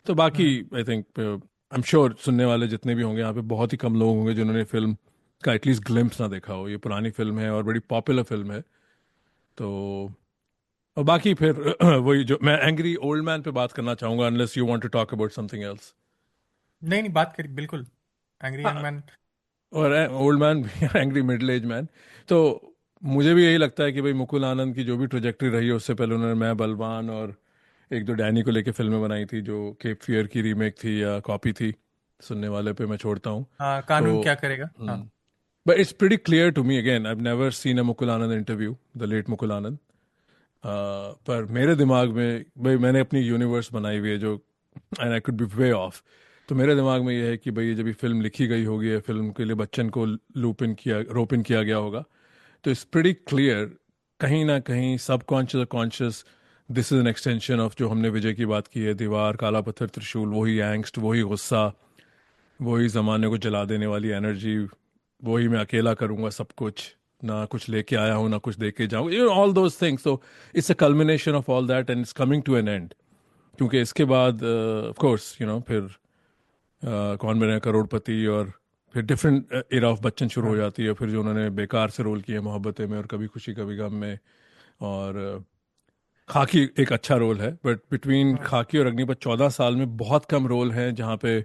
तो। बाकी hmm. I think I am sure सुनने वाले जितने भी होंगे यहाँ पे, बहुत ही कम लोग होंगे जिन्होंने फिल्म का एटलीस्ट ग्लिम्प्स ना देखा हो। ये पुरानी फिल्म है और बड़ी पॉपुलर फिल्म है। तो और बाकी फिर वही जो मैं एंग्री ओल्ड मैन पे बात करना चाहूंगा, unless you want to talk about something else. नहीं नहीं, बात करी बिल्कुल, एंग्री यंग मैन। और ओल्ड मैन भी, एंग्री मिडिल एज मैन। तो मुझे भी यही लगता है कि भाई मुकुल आनंद की जो भी ट्रेजेक्टरी रही है, उससे पहले उन्होंने मैं बलवान और एक दो डैनी को लेके फिल्में बनाई थी जो केप फियर की रीमेक थी या कॉपी थी, सुनने वाले पे मैं छोड़ता हूँ। हाँ, तो कानून क्या करेगा, हाँ। But it's pretty clear to me, again I have never seen a Mukul Anand interview, the late Mukul Anand. पर मेरे दिमाग में भाई मैंने अपनी यूनिवर्स बनाई हुई है जो, and I could be way of. तो मेरे दिमाग में ये है कि भाई ये जब ये फिल्म लिखी गई होगी, या फिल्म के लिए बच्चन को लूप इन किया रोप इन किया गया होगा, तो इट्स प्रीटी क्लियर कहीं ना कहीं सबकॉन्शियस और conscious, this is an extension of जो हमने विजय की बात की है, दीवार, काला पत्थर, त्रिशूल, वही एंग्स्ट, वही गुस्सा, वही जमाने को जला देने वाली एनर्जी, वही मैं अकेला करूंगा सब कुछ, ना कुछ लेके आया हूँ ना कुछ दे के जाऊँ, यू ऑल दोज थिंग्स। तो it's a culmination of all that and it's coming to an end. क्योंकि इसके बाद ऑफ कोर्स फिर कौन बने करोड़पति, और फिर डिफरेंट एरा ऑफ बच्चन शुरू हो हाँ। जाती है, फिर जो उन्होंने बेकार से रोल किए मोहब्बतें में और कभी खुशी कभी गम में, और खाकी एक अच्छा रोल है, बट बिटवीन हाँ। खाकी और अग्निपथ 14 साल में बहुत कम रोल हैं जहाँ पे,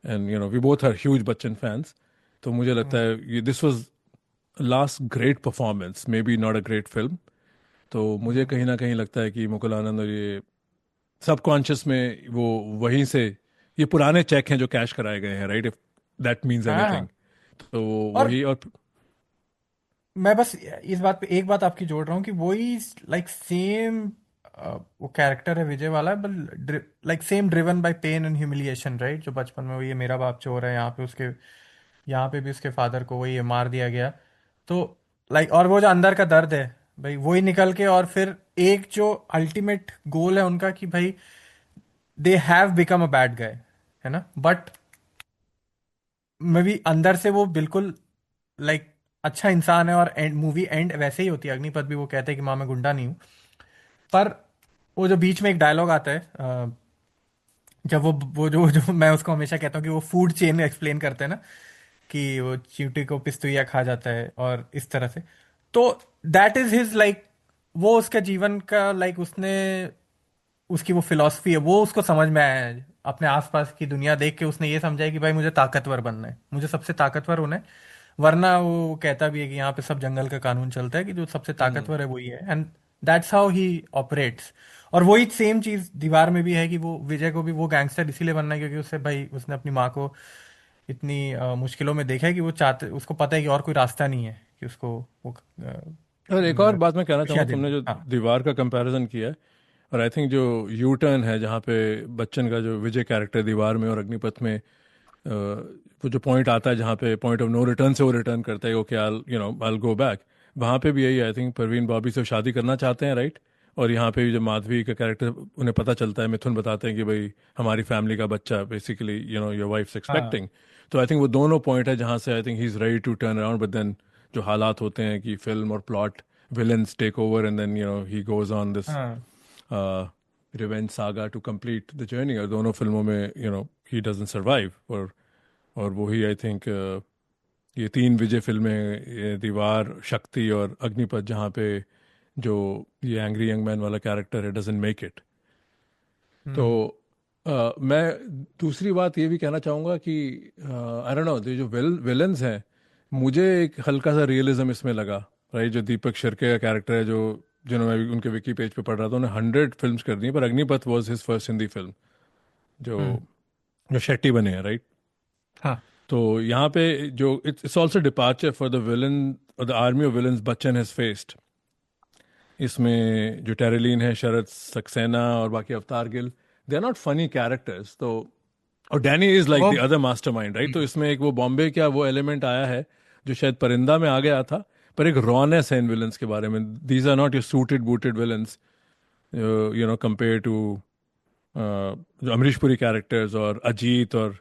and we both are huge Bachchan fans. तो मुझे लगता हम्म। है ये this was last great performance, may be not a great film. तो मुझे हम्म। कहीं ना कहीं लगता है कि मुकुल आनंद और ये सबकॉन्शियस में वो वहीं से, ये पुराने चेक हैं जो कैश कराए गए हैं, राइट, इफ दैट मीन्स हाँ एनीथिंग। हाँ। तो और वही, और मैं बस इस बात पे एक बात आपकी जोड़ रहा हूँ कि वही लाइक सेम वो कैरेक्टर है विजय वाला, but like same driven by pain and humiliation, right? जो बचपन में वो ये मेरा बाप चोर है, यहाँ पे उसके, यहाँ पे भी उसके फादर को वही ये मार दिया गया। तो लाइक, और वो जो अंदर का दर्द है भाई, वही निकल के, और फिर एक जो अल्टीमेट गोल है उनका कि भाई they have become a bad guy, है ना? बट मे भी अंदर से वो बिल्कुल लाइक अच्छा इंसान है, और एंड मूवी एंड वैसे ही होती है। अग्निपथ भी वो कहते हैं कि माँ मैं गुंडा नहीं हूँ। पर वो जो बीच में एक डायलॉग आता है, जब वो जो मैं उसको हमेशा कहता हूँ कि वो फूड चेन एक्सप्लेन करते हैं ना, कि वो चींटी को पिस्तुइया खा जाता है और इस तरह से। तो दैट इज हिज लाइक, वो उसका जीवन का लाइक, उसने, उसकी वो फिलॉसफी है, वो उसको समझ में आया है। अपने आसपास की दुनिया देख के उसने ये समझा है कि भाई मुझे ताकतवर बनना है, मुझे सबसे ताकतवर होना है। वरना वो कहता भी है कि यहाँ पे सब जंगल का कानून चलता है, कि जो सबसे हम्म। ताकतवर है वही है, and that's how he operates. और वही सेम चीज दीवार में भी है, कि वो विजय को भी वो गैंगस्टर इसीलिए बनना है क्योंकि उससे भाई उसने अपनी माँ को इतनी मुश्किलों में देखा है कि वो चाहते, उसको पता है कि और कोई रास्ता नहीं है कि उसको वो और एक और बात मैं कहना चाहूँगा, खुशियां देने। तुमने जो हाँ। दीवार का कंपैरिजन किया है, और आई थिंक जो यू टर्न है जहाँ पे बच्चन का जो विजय कैरेक्टर दीवार में और अग्निपथ में, वो जो पॉइंट आता है जहाँ पे पॉइंट ऑफ नो रिटर्न से वो रिटर्न करता है, okay I I go back, वहाँ पे भी यही, आई थिंक परवीन बॉबी से वो शादी करना चाहते हैं, राइट। और यहाँ पे भी जो माधवी का कैरेक्टर, उन्हें पता चलता है, मिथुन बताते हैं कि भाई हमारी फैमिली का बच्चा बेसिकली योर वाइफ हाँ। एक्सपेक्टिंग। तो आई थिंक वो दोनों पॉइंट है जहाँ से I think he is ready to turn around, but then जो हालात होते हैं कि फिल्म और plot, villains take over, and then he goes on this हाँ। Revenge saga to complete the journey, और दोनों फिल्मों में ही डजंट सर्वाइव। और वही आई थिंक ये तीन विजय फिल्में, ये दीवार, शक्ति और अग्निपथ, जहाँ पे जो ये एंग्री यंग मैन वाला कैरेक्टर है डजंट मेक इट। तो हम्म। मैं दूसरी बात ये भी कहना चाहूँगा कि आई डोंट नो, जो विलन्स हैं, मुझे एक हल्का सा रियलिज्म इसमें लगा, राइट। जो दीपक शिर्के का कैरेक्टर है, जो जिन्होंने मैं उनके विकी पेज पे पढ़ रहा था, उन्हें 100 फिल्म्स कर दी हैं, पर Agneepath was his first Hindi film, जो हम्म। जो शेट्टी बने हैं, राइट। हाँ। तो यहाँ पे जो it's also departure for the villain और the army of villains Bachchan has faced. इसमें जो टेरेलीन है, शरद सक्सेना और बाकी Avtar Gill, they are not funny characters. तो और डैनी इज लाइक वो द अदर मास्टरमाइंड, राइट। तो इसमें एक वो बॉम्बे का वो एलिमेंट आया है जो शायद परिंदा में आ गया था, पर एक रॉनेस है इन विलन्स के बारे में। These are not your suited booted villains, compare to जो अमरीश पुरी कैरेक्टर्स और अजीत और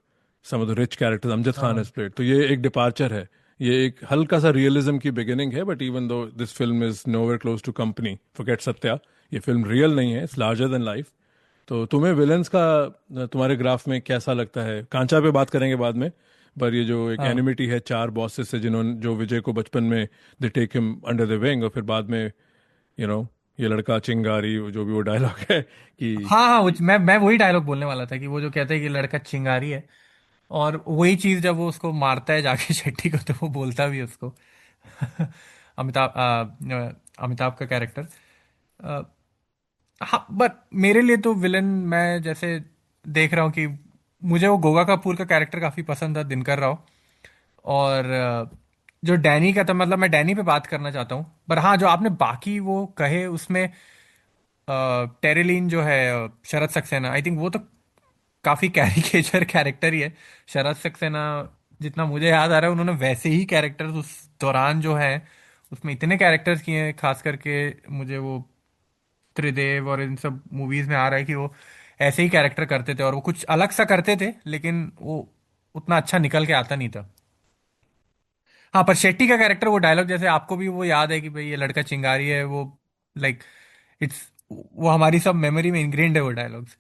some of the rich characters Amjad Khan हाँ। Has played. तो ये एक डिपार्चर है, ये एक हल्का सा रियलिज्म की बिगिनिंग है, but even though this film is nowhere close to Company, forget Satya, ये फिल्म रियल नहीं है, इट्स लार्जर देन लाइफ। तो तुम्हें विलन्स का तुम्हारे ग्राफ में कैसा लगता है? कांचा पे बात करेंगे बाद में, पर ये जो एक हाँ। एनिमिटी है चार बॉसेस से, जिन्होंने जो विजय को बचपन में they take him under the wing, और फिर बाद में यू नो ये लड़का चिंगारी, जो भी वो डायलॉग है कि हाँ। हाँ, मैं वही डायलॉग बोलने वाला था कि वो जो कहते हैं कि लड़का चिंगारी है। और वही चीज जब वो उसको मारता है जाके शेट्टी को, तो वो बोलता भी है उसको अमिताभ अमिताभ का कैरेक्टर। हाँ, बट मेरे लिए तो विलन, मैं जैसे देख रहा हूँ कि मुझे वो गोगा कपूर का कैरेक्टर काफी पसंद था, दिनकर राव। और जो डैनी का था, मतलब मैं डैनी पे बात करना चाहता हूँ। पर हाँ, जो आपने बाकी वो कहे उसमें, टेरिलीन जो है, शरद सक्सेना, आई थिंक वो तो काफी कैरिकेचर कैरेक्टर ही है। शरद सक्सेना, जितना मुझे याद आ रहा है, उन्होंने वैसे ही कैरेक्टर्स उस दौरान जो है उसमें इतने कैरेक्टर्स किए हैं। खास करके मुझे वो त्रिदेव और इन सब मूवीज में आ रहा है कि वो ऐसे ही कैरेक्टर करते थे, और वो कुछ अलग सा करते थे, लेकिन वो उतना अच्छा निकल के आता नहीं था। हाँ, पर शेट्टी का कैरेक्टर, वो डायलॉग जैसे आपको भी वो याद है कि भाई ये लड़का चिंगारी है, वो लाइक इट्स, वो हमारी सब मेमोरी में इंग्रेन्ड है वो डायलॉग्स।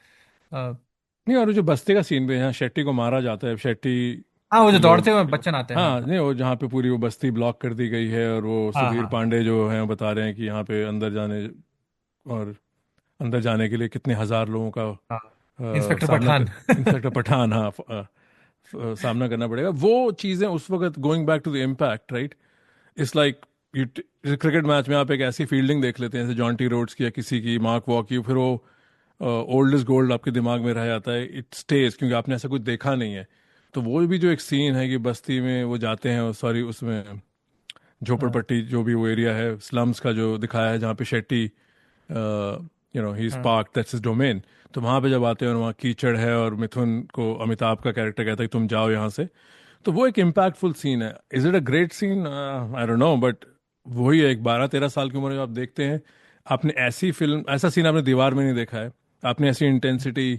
नहीं, और वो जो बस्ती का सीन भी है, यहाँ शेट्टी को मारा जाता है, शेट्टी हाँ, वो जो के दौड़ते लोग। हुए बच्चन आते हैं, हाँ, हाँ। नहीं, वो जहाँ पे पूरी वो बस्ती ब्लॉक कर दी गई है, और वो हाँ, सुधीर हाँ, पांडे जो हैं बता रहे हैं कि यहाँ पे अंदर जाने, और अंदर जाने के लिए कितने हजार लोगों का हाँ। इंस्पेक्टर सामना पठान। कर, इंस्पेक्टर पठान, हाँ, सामना करना पड़ेगा। वो चीजें उस वक्त, going back to the impact, right, it's like you, cricket match में आप एक ऐसी फील्डिंग देख लेते हैं जैसे जॉन्टी रोड्स की या किसी की, मार्क वॉ की, फिर वो ओल्ड इज गोल्ड आपके दिमाग में रह जाता है, इट स्टेज, क्योंकि आपने ऐसा कुछ देखा नहीं है। तो वो भी जो एक सीन है कि बस्ती में वो जाते हैं, सॉरी उसमें हाँ, झोपड़पट्टी जो भी वो एरिया है, स्लम्स का जो दिखाया है, जहाँ पे शेट्टी, ही इज हाँ, पार्क, दैट्स हिज डोमेन। तो वहाँ पे जब आते हैं और वहाँ कीचड़ है, और मिथुन को अमिताभ का कैरेक्टर कहता है कि तुम जाओ यहाँ से, तो वो एक इम्पैक्टफुल सीन है। Is it a great scene? I don't know, but वही है, एक 12-13 साल की उम्र में आप देखते हैं, आपने ऐसी फिल्म, ऐसा सीन आपने दीवार में नहीं देखा है, आपने ऐसी इंटेंसिटी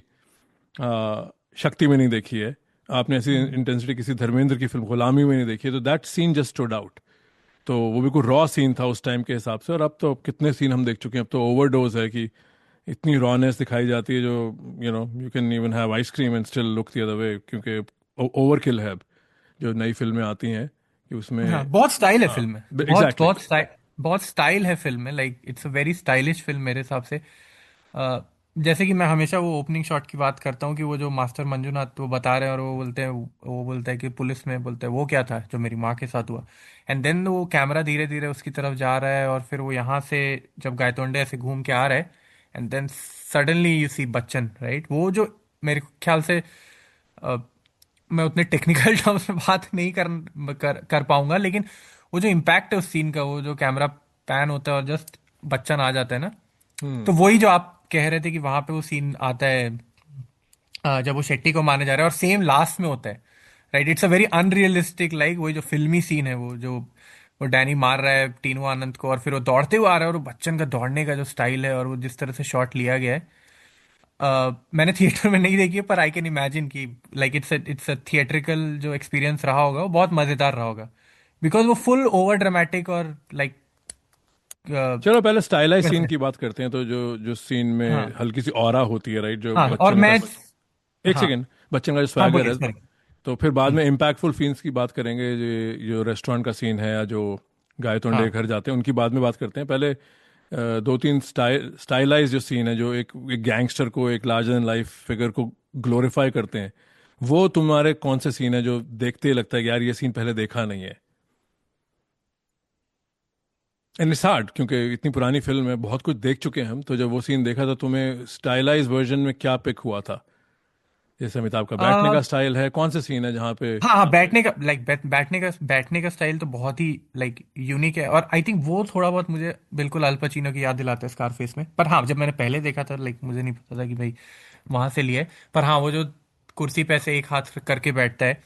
शक्ति में नहीं देखी है, आपने ऐसी हम्म, इंटेंसिटी किसी धर्मेंद्र की फिल्म गुलामी में नहीं देखी है, तो that scene just stood out. तो वो बिल्कुल रॉ सीन था उस टाइम के हिसाब से, और अब कितने सीन हम देख चुके हैं, अब तो ओवरडोज है कि इतनी रॉनेस दिखाई जाती है, जो you can even have ice cream and still look the other way, क्योंकि ओवरकिल है अब जो नई फिल्में आती हैं कि उसमें। हाँ, बहुत स्टाइल है हाँ, फिल्म में, बहुत एग्जैक्टली। बहुत स्टाइल, बहुत स्टाइल है फिल्म में। Like it's a very stylish film मेरे हिसाप से। अ, जैसे कि मैं हमेशा वो ओपनिंग शॉट की बात करता हूँ कि वो जो मास्टर मंजूनाथ वो बता रहे हैं, और वो बोलते हैं, वो बोलता है कि पुलिस में, बोलते हैं वो क्या था जो मेरी माँ के साथ हुआ। एंड देन वो कैमरा धीरे धीरे उसकी तरफ जा रहा है, और फिर वो यहाँ से जब गायतोंडे ऐसे घूम के आ रहा है, and then suddenly you see Bachchan, right. वो जो मेरे ख्याल से, अ, मैं उतने टेक्निकल टर्म्स में बात नहीं कर पाऊंगा, लेकिन वो जो इम्पैक्ट है उस सीन का, वो जो कैमरा पैन होता है और जस्ट बच्चन आ जाता है ना, तो हम्म। वही जो आप कह रहे थे कि वहां पे वो सीन आता है, जब वो शेट्टी को मारने जा रहा है, और सेम लास्ट में होता है, right. It's a very unrealistic, like वही जो फिल्मी सीन है, वो जो वो डैनी मार रहा है टीनू आनंद को, और फिर वो दौड़ते हुए आ रहा है, और वो बच्चन का दौड़ने का जो स्टाइल है, और वो जिस तरह से शॉट लिया गया है, मैंने थिएटर में नहीं देखी है, पर आई कैन इमेजिन कि लाइक इट्स अ थिएट्रिकल जो एक्सपीरियंस रहा होगा, वो बहुत मजेदार रहा होगा, बिकॉज वो फुल ओवर ड्रामेटिक और लाइक चलो पहले स्टाइलाइज सीन कैसे। की बात करते हैं, तो जो जो सीन में हाँ, हल्की सी ऑरा होती है, राइट, जो हाँ, और बच्चन का मैं, एक हाँ, सेकेंड, बच्चन का जो हाँ, स्वैगर बोलिए, है। सॉरी। तो फिर बाद में इम्पैक्टफुल सीन्स की बात करेंगे, जो रेस्टोरेंट का सीन है, या जो गायतोंडे के हाँ, घर जाते हैं, उनकी बाद में बात करते हैं। पहले दो तीन स्टाइलाइज जो सीन है, जो एक गैंगस्टर को, एक लार्जर देन लाइफ फिगर को ग्लोरीफाई करते हैं, वो तुम्हारे कौन से सीन है जो देखते ही लगता है कि यार ये सीन पहले देखा नहीं है? एंड इट्स हार्ड, क्योंकि इतनी पुरानी फिल्म है, बहुत कुछ देख चुके हैं हम, तो जब वो सीन देखा था, तुम्हें स्टाइलाइज वर्जन में क्या पिक हुआ था? जैसे अमिताभ का बैठने का स्टाइल है, कौन से सीन है जहाँ पे? हाँ, हाँ, बैठने का, लाइक बैठने का स्टाइल तो बहुत ही लाइक यूनिक है, और आई थिंक वो थोड़ा बहुत मुझे बिल्कुल अल पचिनो की याद दिलाता है स्कारफेस में। पर हाँ, जब मैंने पहले देखा था, लाइक मुझे नहीं पता था कि भाई वहां से लिए। पर हाँ, वो जो कुर्सी पे ऐसे एक हाथ करके बैठता है,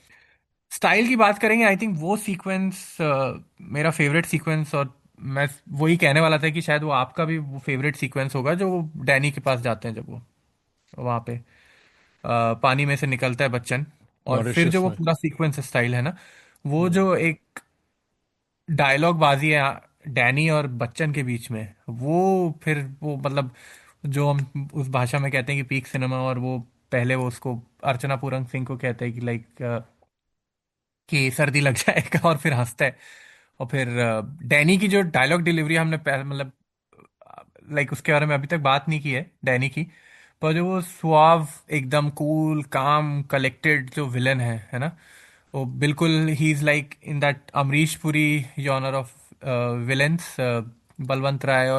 स्टाइल की बात करेंगे, आई थिंक वो सीक्वेंस मेरा फेवरेट सीक्वेंस, और मैं वही कहने वाला था कि शायद वो आपका भी वो फेवरेट सीक्वेंस होगा, जो वो डैनी के पास जाते हैं, जब वो वहां पे पानी में से निकलता है बच्चन, और फिर जो मॉरिशस वो में। पूरा सीक्वेंस स्टाइल है ना, वो हम्म। जो एक डायलॉग बाजी है डैनी और बच्चन के बीच में, वो फिर वो मतलब जो हम उस भाषा में कहते हैं कि पीक सिनेमा, और वो पहले वो उसको अर्चना पूरन सिंह को कहते हैं कि लाइक कि सर्दी लग जाएगा, और फिर हंसता है। और फिर डैनी की जो डायलॉग डिलीवरी हमने मतलब लाइक उसके बारे में अभी तक बात नहीं की है डैनी की, पर जो वो सुआव, एकदम कूल काम कलेक्टेड जो विलन है ना, वो बिल्कुल ही is like in that Amrish Puri genre of villains, Balwant Rai.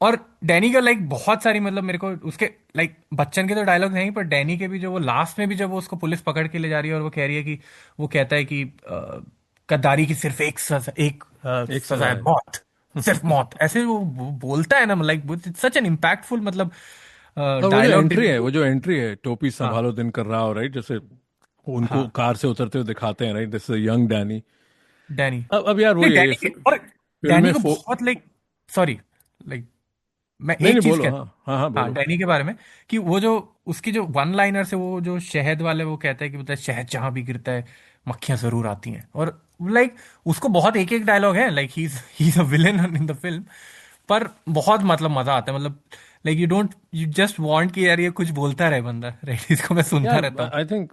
और डैनी का लाइक बहुत सारी, मतलब मेरे को उसके लाइक बच्चन के तो डायलॉग नहीं, पर डैनी के भी जो वो लास्ट में भी जब वो उसको पुलिस पकड़ के ले जा रही है और वो कह रही है कि वो कहता है कि गद्दारी की सिर्फ एक सजा, एक एक सजा सजा है, है। मौत, सिर्फ मौत, ऐसे वो बोलता है ना, लाइक सच एन इम्पैक्टफुल मतलब और डायलॉग डिलीवरी। वो जो एंट्री है, टोपी हाँ संभालो दिन कर रहा हो, राइट, जैसे उनको हाँ, कार से उतरते हुए दिखाते हैं, right, this is young Danny. Danny. अब यार नहीं वही है ये डैनी के, और फिल्म डैनी में को बहुत लाइक, सॉरी, लाइक मैं नहीं एक नहीं चीज बोलो, हाँ कहता हूँ, हाँ हाँ हाँ बोलो। डैनी के बारे में, कि वो जो उसकी जो वन लाइनर से वो जो शहद वाले, वो कहता है कि मतलब शहद जहां भी गिरता है मक्खियां जरूर आती हैं, और लाइक उसको बहुत एक एक डायलॉग है, like he is a villain in the film, पर बहुत मतलब मजा आता है, मतलब लाइक यू जस्ट वांट कि यार ये कुछ बोलता रहे बंदा, राइट, इसको मैं सुनता यार रहता हूँ। आई थिंक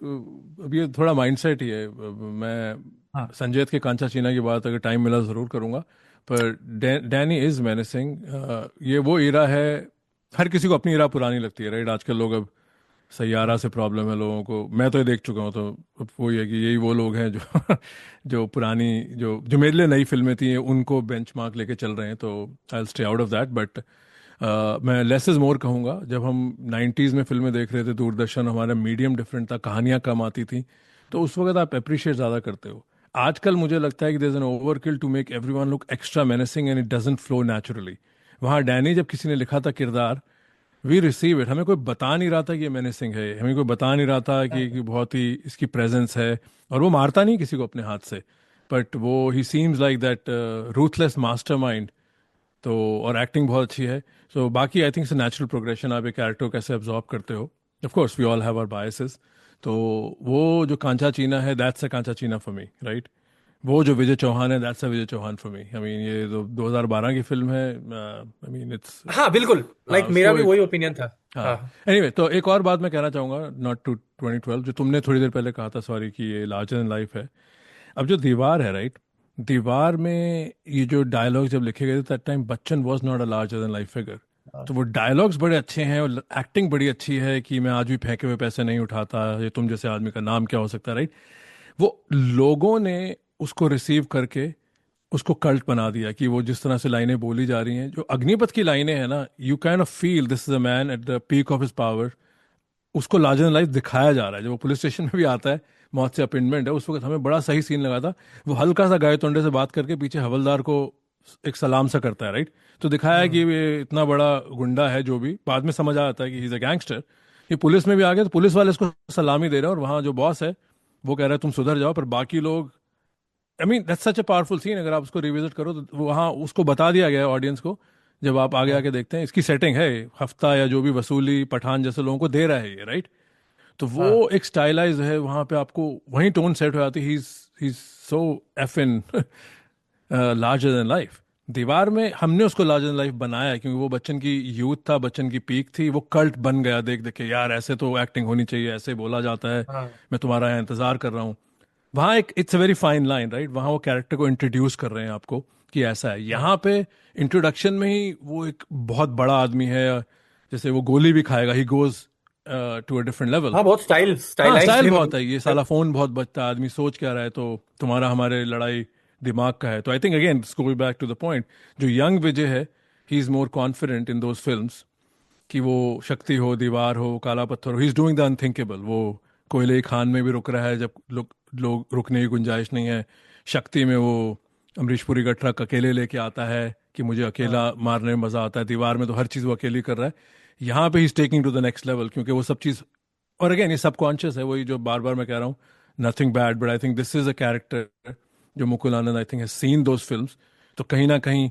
अब ये थोड़ा माइंडसेट ही है। मैं हाँ संजय दत्त के कांचा चीना की बात अगर टाइम मिला ज़रूर करूंगा, पर डैनी इज मेनेसिंग। ये वो इरा है, हर किसी को अपनी इरा पुरानी लगती है, राइट। आजकल लोग अब सैयारा हाँ से प्रॉब्लम है लोगों को, मैं तो ये देख चुका हूँ, तो अब वही है कि यही वो लोग हैं जो जो पुरानी, जो जो मेरे लिए नई फिल्में थी उनको बेंचमार्क लेके चल रहे हैं, तो I will stay out of that. But मैं लेस इज मोर कहूँगा। जब हम 90s में फिल्में देख रहे थे, दूरदर्शन हमारा मीडियम डिफरेंट था, कहानियाँ कम आती थी, तो उस वक्त आप अप्रिशिएट ज़्यादा करते हो। आजकल मुझे लगता है कि there is an overkill to make everyone look extra menacing and it doesn't flow naturally. वहाँ डैनी जब किसी ने लिखा था किरदार, वी रिसीव इट, हमें कोई बता नहीं रहा था कि ये मेनेसिंग है, हमें कोई बता नहीं रहा था कि बहुत ही इसकी प्रेजेंस है, और वो मारता नहीं किसी को अपने हाथ से, बट वो ही seems like that ruthless mastermind. तो और एक्टिंग बहुत अच्छी है। सो बाकी I think it's natural progression, आप एक कैरेक्टर को कैसे एब्जॉर्ब करते हो। Of course we all have our biases. तो वो जो कांचा चीना है, दैट्स अ कांचा चीना फॉर मी, राइट। वो जो विजय चौहान है, that's a Vijay Chauhan for me. I mean ये तो 2012 की फिल्म है, आई मीन इट्स, हाँ बिल्कुल, हाँ लाइक मेरा उसको भी एक, वही ओपिनियन था। हाँ। हाँ एनीवे तो एक और बात मैं कहना चाहूँगा, नॉट टू 2012, जो तुमने थोड़ी देर पहले कहा था, सॉरी, कि ये लार्जर देन लाइफ है। अब जो दीवार है, राइट, दीवार में ये जो डायलॉग जब लिखे गए थे, that time Bachchan was not a larger than life figure. हाँ तो वो डायलॉग्स बड़े अच्छे हैं और एक्टिंग बड़ी अच्छी है, कि मैं आज भी फेंके हुए पैसे नहीं उठाता, ये तुम जैसे आदमी का नाम क्या हो सकता है, राइट। वो लोगों ने उसको रिसीव करके उसको कल्ट बना दिया, कि वो जिस तरह से लाइनें बोली जा रही हैं, जो अग्निपथ की लाइनें हैं ना, you can of feel this is a man at the peak of his power. उसको लार्जर देन लाइफ दिखाया जा रहा है, जब वो पुलिस स्टेशन में भी आता है, मौत से अपॉइंटमेंट है, उस वक्त हमें बड़ा सही सीन लगा था। वो हल्का सा गाय तोंडे से बात करके पीछे हवलदार को एक सलाम सा करता है, राइट। तो दिखाया है कि हम्म ये इतना बड़ा गुंडा है, जो भी बाद में समझ आ जाता है कि ही इज अ गैंगस्टर। ये पुलिस में भी आ गया, तो पुलिस वाले इसको सलामी दे रहे हैं, और वहाँ जो बॉस है वो कह रहा है तुम सुधर जाओ, पर बाकी लोग, I mean that's such a powerful scene. अगर आप उसको रिविजिट करो तो वहाँ उसको बता दिया गया है ऑडियंस को, जब आप आगे हम्म आके देखते हैं, इसकी सेटिंग है, हफ्ता या जो भी वसूली पठान जैसे लोगों को दे रहा है ये, राइट। तो वो हाँ एक स्टाइलाइज है, वहां पे आपको वहीं टोन सेट हो जाती है, he so effing larger than life. Deewar में हमने उसको लार्जर देन लाइफ बनाया है, क्योंकि वो बच्चन की यूथ था, बच्चन की पीक थी, वो कल्ट बन गया देख देख के, यार ऐसे तो एक्टिंग होनी चाहिए, ऐसे बोला जाता है, हाँ मैं तुम्हारा यहाँ इंतजार कर रहा हूँ। वहाँ एक it's a very fine line, right, वहाँ वो कैरेक्टर को इंट्रोड्यूस कर रहे हैं आपको कि ऐसा है। हाँ यहाँ पे इंट्रोडक्शन में ही वो एक बहुत बड़ा आदमी है, जैसे वो गोली भी खाएगा, he goes to a different level. हाँ, बहुत हाँ स्टाइलाइज्ड स्टाइल है बहुत है, ये साला मतलब। फोन बहुत बचता है, आदमी सोच क्या रहा है, तो तुम्हारा हमारे लड़ाई दिमाग का है। तो I think again going back to the point, जो यंग विजय है, he is more confident in those films, कि वो शक्ति हो, दीवार हो, काला पत्थर हो, he is doing the unthinkable. वो कोयले खान में भी रुक रहा है जब लोग लोग रुकने की गुंजाइश नहीं है। शक्ति में वो अमरीश पुरी का ट्रक अकेले लेके आता है, कि मुझे हाँ अकेला मारने में मजा आता है। दीवार में तो हर चीज़ वो अकेली कर रहा है। यहाँ पे he taking to the next level, क्योंकि वो सब चीज़, और अगेन ये सबकॉन्शियस है, वही जो बार बार मैं कह रहा हूँ, nothing bad, but I think this is a character जो Mukul Anand I think has seen those films. तो कहीं ना कहीं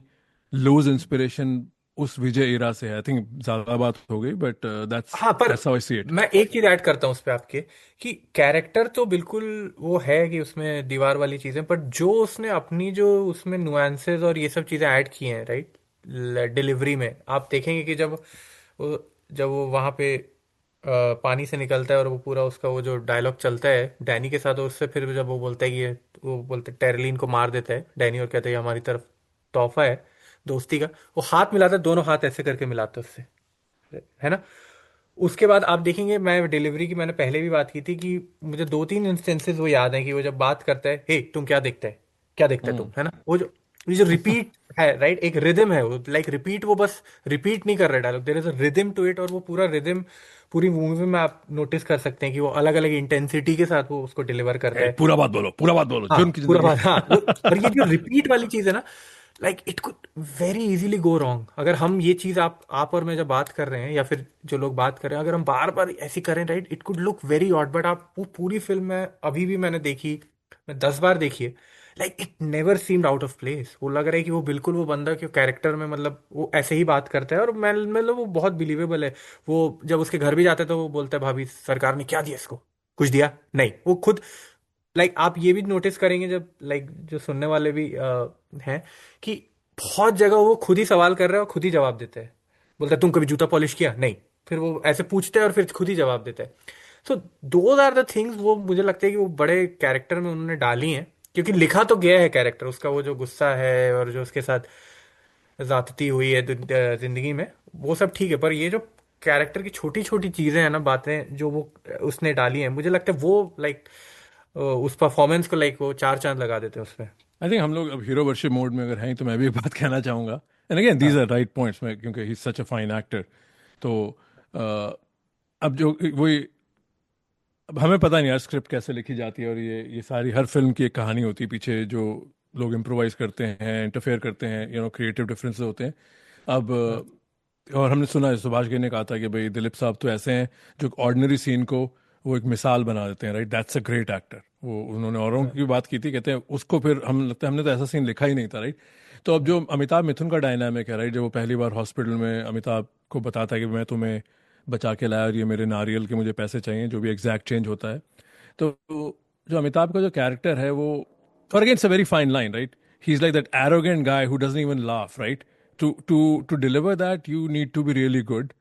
लूज इंस्पिरेशन उस विजय इरा से है। आई थिंक ज्यादा बात हो गई, बट दैट्स हाँ, पर that's how I see it. मैं एक चीज ऐड करता हूँ उस पे आपके, कि कैरेक्टर तो बिल्कुल वो है कि उसमें दीवार वाली चीजें, पर जो उसने अपनी जो उसमें नुआंसेस और ये सब चीजें ऐड की हैं, राइट, डिलीवरी में आप देखेंगे कि जब वो वहां पे पानी से निकलता है और वो पूरा उसका वो जो डायलॉग चलता है डैनी के साथ, और उससे फिर जब वो बोलता है कि ये, वो बोलते टेरलिन को मार देता है डैनी, और कहते हैं ये हमारी तरफ तोहफा है दोस्ती का, वो हाथ मिलाता है, दोनों हाथ ऐसे करके मिलाते हैं उससे, है ना। उसके बाद आप देखेंगे, मैं डिलीवरी की मैंने पहले भी बात की थी कि मुझे दो तीन इंस्टेंसेस वो याद है कि वो जब बात करता है, हे तुम क्या देखते है, क्या देखते है तुम, हम्म। है ना, वो जो ये जो रिपीट है, राइट, एक रिदम है वो, लाइक रिपीट, वो बस रिपीट नहीं कर रहे dialogue, there is a rhythm to it, और वो पूरा रिदम पूरी मूवी में आप नोटिस कर सकते हैं कि वो अलग अलग इंटेंसिटी के साथ वो उसको डिलीवर करता ए, है। पूरा बात बोलो, पूरा बात बोलो, हाँ, जुर्म की पूरा जिंदगी। बात, हाँ वो, और ये जो रिपीट वाली चीज है ना, like it could very easily go wrong, अगर हम ये चीज, आप और मैं जब बात कर रहे हैं या फिर जो लोग बात कर रहे हैं, अगर हम बार बार ऐसी करें, right, it could look very odd, but आप वो पूरी फिल्म में अभी भी मैंने देखी, मैं 10 बार देखी है, like it never seemed out of place, वो लग रहा है कि वो बिल्कुल वो बंदा के कैरेक्टर में, मतलब वो ऐसे ही बात करता है, और मैं मतलब वो बहुत बिलीवेबल है। वो जब उसके घर भी जाता है तो वो बोलता है, भाभी सरकार ने क्या दिया इसको, कुछ दिया नहीं, वो खुद, लाइक आप ये भी नोटिस करेंगे जब, लाइक जो सुनने वाले भी हैं, कि बहुत जगह वो खुद ही सवाल कर रहे हैं और खुद ही जवाब देते हैं, बोलता है तुम कभी जूता पॉलिश किया नहीं, फिर वो ऐसे पूछते हैं और फिर खुद ही जवाब देते हैं। So those are the things, वो मुझे लगता है कि वो बड़े कैरेक्टर में उन्होंने डाली हैं, क्योंकि लिखा तो गया है कैरेक्टर उसका, वो जो गुस्सा है और जो उसके साथ ज्यादती हुई है जिंदगी में, वो सब ठीक है, पर ये जो कैरेक्टर की छोटी छोटी चीजें हैं ना, बातें जो वो उसने डाली हैं, मुझे लगता है वो लाइक उस परफॉर्मेंस को, लाइक वो चार चांद लगा देते हैं उसमें। आई थिंक हम लोग अब हीरो वर्शिप मोड में अगर हैं तो मैं भी एक बात कहना चाहूंगा, एंड अगेन दीज हाँ। आर राइट पॉइंट्स में, क्योंकि he is such a fine actor. तो अ, अब जो वही, अब हमें पता नहीं यार स्क्रिप्ट कैसे लिखी जाती है, और ये सारी हर फिल्म की एक कहानी होती है पीछे, जो लोग इम्प्रोवाइज करते हैं, इंटरफेयर करते हैं, क्रिएटिव डिफरेंसेस होते हैं। अब हाँ। और हमने सुना है, सुभाष घई ने कहा था कि भाई दिलीप साहब तो ऐसे हैं जो ऑर्डिनरी सीन को वो एक मिसाल बना देते हैं, right, that's a great actor. वो उन्होंने औरों हाँ। की बात की थी, कहते हैं उसको फिर हम लगता है हमने तो ऐसा सीन लिखा ही नहीं था, राइट। तो अब जो अमिताभ मिथुन का डायनामिक है, राइट, जब वो पहली बार हॉस्पिटल में अमिताभ को बताता है कि मैं तुम्हें बचा के लाया और ये मेरे नारियल के मुझे पैसे चाहिए, जो भी एग्जैक्ट चेंज होता है। तो जो अमिताभ का जो कैरेक्टर है वो, और again it's a very fine line, right, he is like that arrogant guy who doesn't even laugh, right. To deliver that you need to be really good,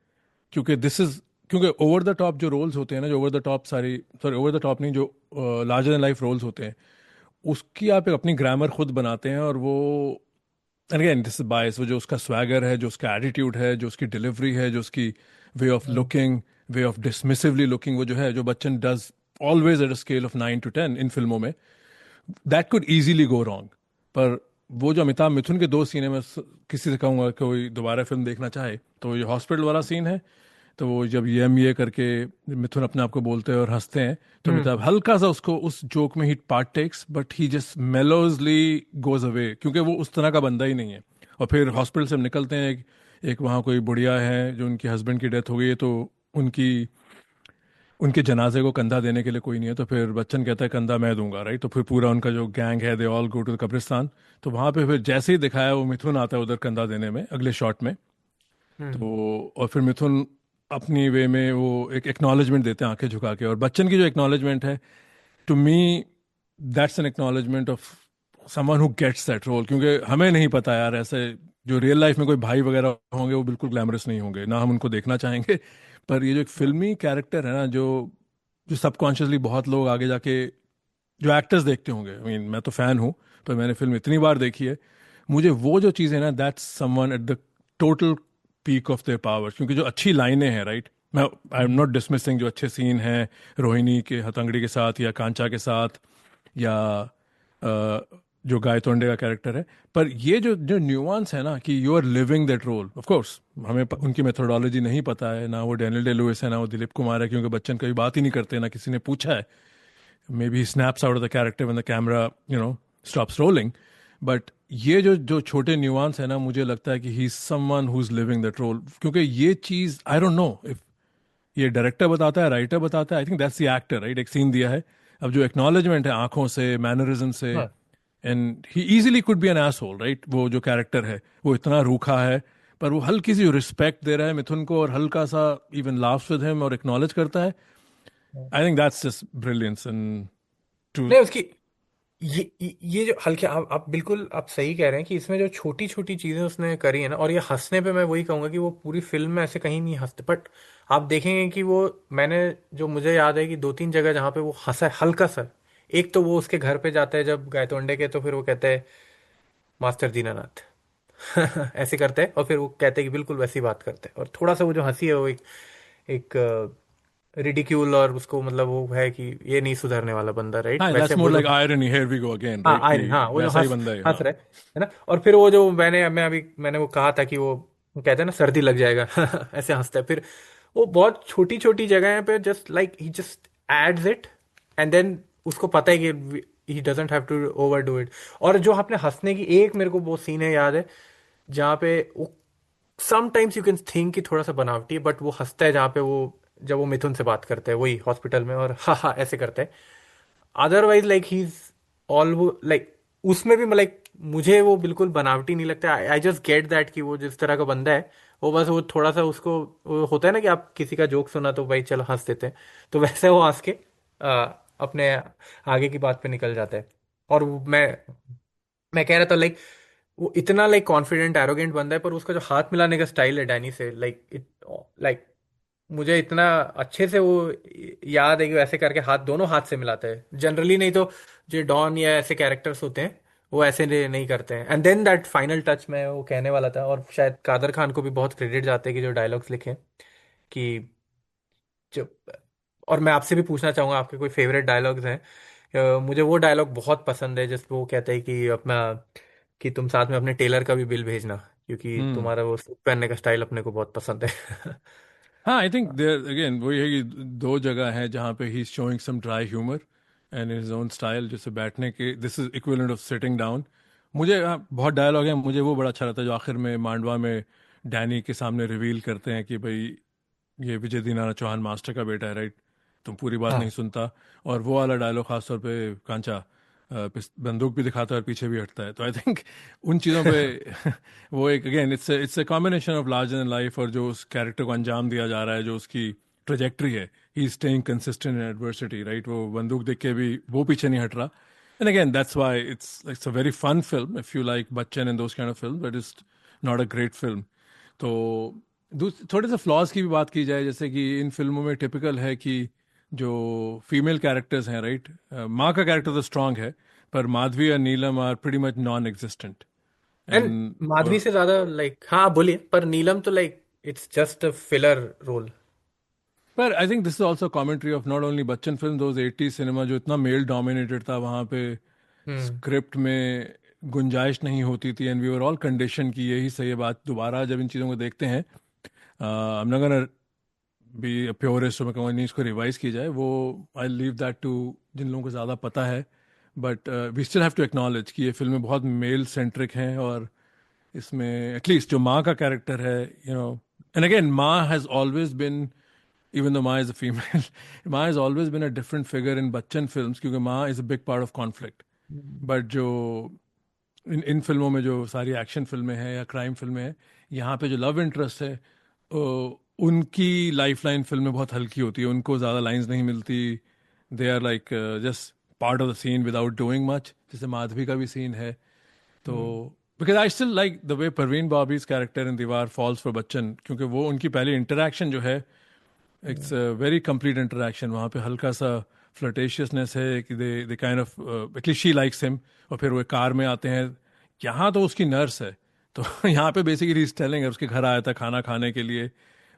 क्योंकि दिस इज, क्योंकि ओवर द टॉप जो रोल्स होते हैं ना, जो ओवर द टॉप सारी, सॉरी ओवर द टॉप नहीं, जो लार्जर देन लाइफ रोल्स होते हैं, उसकी आप एक अपनी ग्रामर खुद बनाते हैं, और वो, अगेन दिस बायस, वो जो उसका स्वैगर है, जो उसका एटीट्यूड है, जो उसकी डिलीवरी है, जो उसकी वे ऑफ हाँ। लुकिंग, वे ऑफ डिसमिसिवली लुकिंग, वो जो है, जो Bachchan does always at a scale of 9 to 10 इन फिल्मों में, that could easily go wrong. पर वो जो अमिताभ मिथुन के दो सीन है, मैं किसी से कहूंगा कि कोई दोबारा फिल्म देखना चाहे तो ये हॉस्पिटल वाला सीन है, तो वो जब ये करके मिथुन अपने आप को बोलते हैं और हंसते हैं, तो हम्म। अमिताभ हल्का सा उसको उस जोक में he partakes, but he just mellowly goes away, क्योंकि वो उस तरह का बंदा ही नहीं है। और फिर हॉस्पिटल से हम निकलते हैं, एक वहाँ कोई बुढ़िया है जो उनकी हस्बैंड की डेथ हो गई है, तो उनकी उनके जनाजे को कंधा देने के लिए कोई नहीं है, तो फिर बच्चन कहता है कंधा मैं दूंगा, राइट। तो फिर पूरा उनका जो गैंग है, they all go to the कब्रिस्तान। तो वहां पे फिर जैसे ही दिखाया, वो मिथुन आता है उधर कंधा देने में अगले शॉट में। हम्म। तो और फिर मिथुन अपनी वे में वो एक एक्नॉलेजमेंट देते हैं आंखें झुका के, और बच्चन की जो एक्नॉलेजमेंट है, to me that's an acknowledgement of someone who gets that role, क्योंकि हमें नहीं पता यार, ऐसे जो रियल लाइफ में कोई भाई वगैरह होंगे वो बिल्कुल ग्लैमरस नहीं होंगे, ना हम उनको देखना चाहेंगे। पर ये जो एक फिल्मी कैरेक्टर है ना, जो जो सबकॉन्शियसली बहुत लोग आगे जाके जो एक्टर्स देखते होंगे, आई मीन मैं तो फैन हूँ, पर मैंने फिल्म इतनी बार देखी है, मुझे वो जो चीज़ें ना, that's someone at the total peak of their power, क्योंकि जो अच्छी लाइनें हैं, राइट, मैं आई एम नॉट डिसमिसिंग जो अच्छे सीन हैं रोहिणी के हथंगड़ी के साथ या कांचा के साथ, या जो गाय तोंडे का कैरेक्टर है, पर ये जो जो न्यूआंस है ना, कि you are living that role, of course हमें उनकी मेथोडोलॉजी नहीं पता है, ना वो डैनियल डे लुइस है, ना वो दिलीप कुमार है, क्योंकि बच्चन कभी बात ही नहीं करते, ना किसी ने पूछा है। Maybe he snaps out of the character when the camera, stops rolling. But ये जो जो छोटे न्यूआंस है ना, मुझे लगता है कि he is someone who is living that role, क्योंकि ये चीज आई डोंट नो इफ ये डायरेक्टर बताता है, राइटर बताता है, I think that's the actor, right, एक सीन दिया है, अब जो एक्नॉलेजमेंट है आंखों से, मैनरिज्म से, हाँ। And he easily could be an asshole, right, वो जो कैरेक्टर है वो इतना रूखा है, पर वो हल्की सी रिस्पेक्ट दे रहा है मिथुन को, और हल्का सा इवन लाफ्स विद हिम और एक्नॉलेज करता है। I think that's just brilliance and too. नहीं, उसकी ये जो हल्के, आप बिल्कुल आप सही कह रहे हैं कि इसमें जो छोटी छोटी चीजें उसने करी है ना, और ये हंसने पे मैं वही कहूंगा कि वो पूरी फिल्म में ऐसे कहीं नहीं हंसते, बट आप देखेंगे कि वो, मैंने जो मुझे याद है कि दो तीन जगह जहाँ पे वो हंसा है हल्का सा, एक तो वो उसके घर पे जाता है जब गायतोंडे के, तो फिर वो कहते हैं मास्टर दीनानाथ ऐसे करते हैं, और फिर वो कहते हैं कि बिल्कुल वैसी बात करते हैं, और थोड़ा सा वो जो हंसी है वो एक रिडिक्यूल, और उसको मतलब वो है कि ये नहीं सुधरने वाला बंदा, राइट? हाँ, वैसे दैट्स मोर वो जो, like irony, here we go again, हाँ राइट, कि आयरन, हाँ वो जो वैसा ही हंस बंदा है, हंस हाँ। रहे है ना। और फिर वो जो मैंने वो कहा था कि वो कहते हैं ना सर्दी लग जाएगा ऐसे हंसता है। फिर वो बहुत छोटी छोटी जगह पे just like he just adds it, and then उसको पता है कि he doesn't have to overdo it. और जो आपने हंसने की, एक मेरे को वो सीन है याद है जहाँ पे वो समटाइम्स यू कैन थिंक कि थोड़ा सा बनावटी है, बट वो हंसता है जहाँ पे वो, जब वो मिथुन से बात करते हैं वही हॉस्पिटल में, और हाँ हाँ ऐसे करते हैं। Otherwise like he is all वो लाइक, उसमें भी लाइक मुझे वो बिल्कुल बनावटी नहीं लगता। आई जस्ट गेट दैट कि वो जिस तरह का बंदा है, वो बस वो थोड़ा सा उसको, वो होता है ना कि आप किसी का जोक सुना तो भाई चलो हंस देते हैं, तो वैसे वो हंस के अपने आगे की बात पे निकल जाता है। और मैं कह रहा था लाइक वो इतना लाइक कॉन्फिडेंट एरोगेंट बंदा है, पर उसका जो हाथ मिलाने का स्टाइल है डैनी से, लाइक इट, लाइक मुझे इतना अच्छे से वो याद है कि वैसे करके हाथ, दोनों हाथ से मिलाते हैं जनरली। नहीं तो जो डॉन या ऐसे कैरेक्टर्स होते हैं वो ऐसे नहीं करते हैं। And then that final touch में वो कहने वाला था, और शायद कादर खान को भी बहुत क्रेडिट जाते हैं कि जो डायलॉग्स लिखे हैं, कि जो, और मैं आपसे भी पूछना चाहूंगा आपके कोई फेवरेट डायलॉग्स हैं? मुझे वो डायलॉग बहुत पसंद है जिसपे वो कहते हैं कि अपना, कि तुम साथ में अपने टेलर का भी बिल भेजना, क्योंकि हम्म। तुम्हारा वो सूट पहनने का स्टाइल अपने को बहुत पसंद है। हाँ, आई थिंक देयर अगेन वही है कि दो जगह है जहाँ पे he is showing some dry humour and his own style, जैसे बैठने के, this is equivalent of sitting down. मुझे बहुत डायलॉग है, मुझे वो बड़ा अच्छा लगता है जो आखिर में मांडवा में डैनी के सामने रिवील करते हैं कि भाई ये विजय दीनानाथ चौहान मास्टर का बेटा है, राइट, तुम पूरी बात नहीं हाँ। सुनता। और वो वाला डायलॉग खासतौर पे कांचा बंदूक भी दिखाता है और पीछे भी हटता है, तो आई थिंक उन चीज़ों पे वो एक again it's a combination of larger in life और जो उस कैरेक्टर को अंजाम दिया जा रहा है, जो उसकी ट्रेजेक्ट्री है, he is staying consistent in adversity, right, वो बंदूक देख के भी वो पीछे नहीं हट रहा। And again that's why it's a very fun film if you like Bachchan and those kind of film, but it's not a great film. तो थोड़े से फ्लॉज की भी बात की जाए, जैसे कि इन फिल्मों में टिपिकल है कि जो फीमेल कैरेक्टर्स हैं, राइट, माँ का कैरेक्टर तो स्ट्रांग है, पर माधवी और Neelam are pretty much non existent. And and Madhavi से ज्यादा लाइक, हाँ बोलिए, पर नीलम तो like it's just a filler role. पर I think this is also commentary of not only Bachchan film, those 80 cinema जो इतना मेल डोमिनेटेड था, वहाँ पे हम्म। स्क्रिप्ट में गुंजाइश नहीं होती थी, and we were all condition की यही सही है। बात दोबारा जब इन चीज़ों को देखते हैं, I am not gonna be purist, मैं कहूँगा नहीं इसको रिवाइज की जाए, वो आई लीव दैट टू जिन लोगों को ज़्यादा पता है। But we still have to acknowledge कि ये फिल्में बहुत मेल सेंट्रिक हैं, और इसमें एटलीस्ट जो माँ का कैरेक्टर है, एंड अगेन माँ has always been, even though Ma is a female, Ma has always been a different figure in Bachchan films क्योंकि Ma is a big part of conflict. But जो इन फिल्मों में जो सारी एक्शन फिल्में हैं या क्राइम फिल्में हैं, यहाँ पे जो लव इंटरेस्ट है, उनकी लाइफ लाइन फिल्म में बहुत हल्की होती है, उनको ज़्यादा लाइंस नहीं मिलती, they are like just part of the scene without doing much, जैसे माधवी का भी सीन है। तो because I still like the way Parveen Babi's character in Deewar falls for Bachchan, क्योंकि वो उनकी पहली इंटरेक्शन जो है, it's a very complete interaction, वहाँ पे हल्का सा फ्लर्टेशियसनेस है कि they kind of at least she likes him, और फिर वो कार में आते हैं, यहाँ तो उसकी नर्स है, तो यहाँ पे बेसिकली इज टेलिंग है उसके घर आया था खाना खाने के लिए,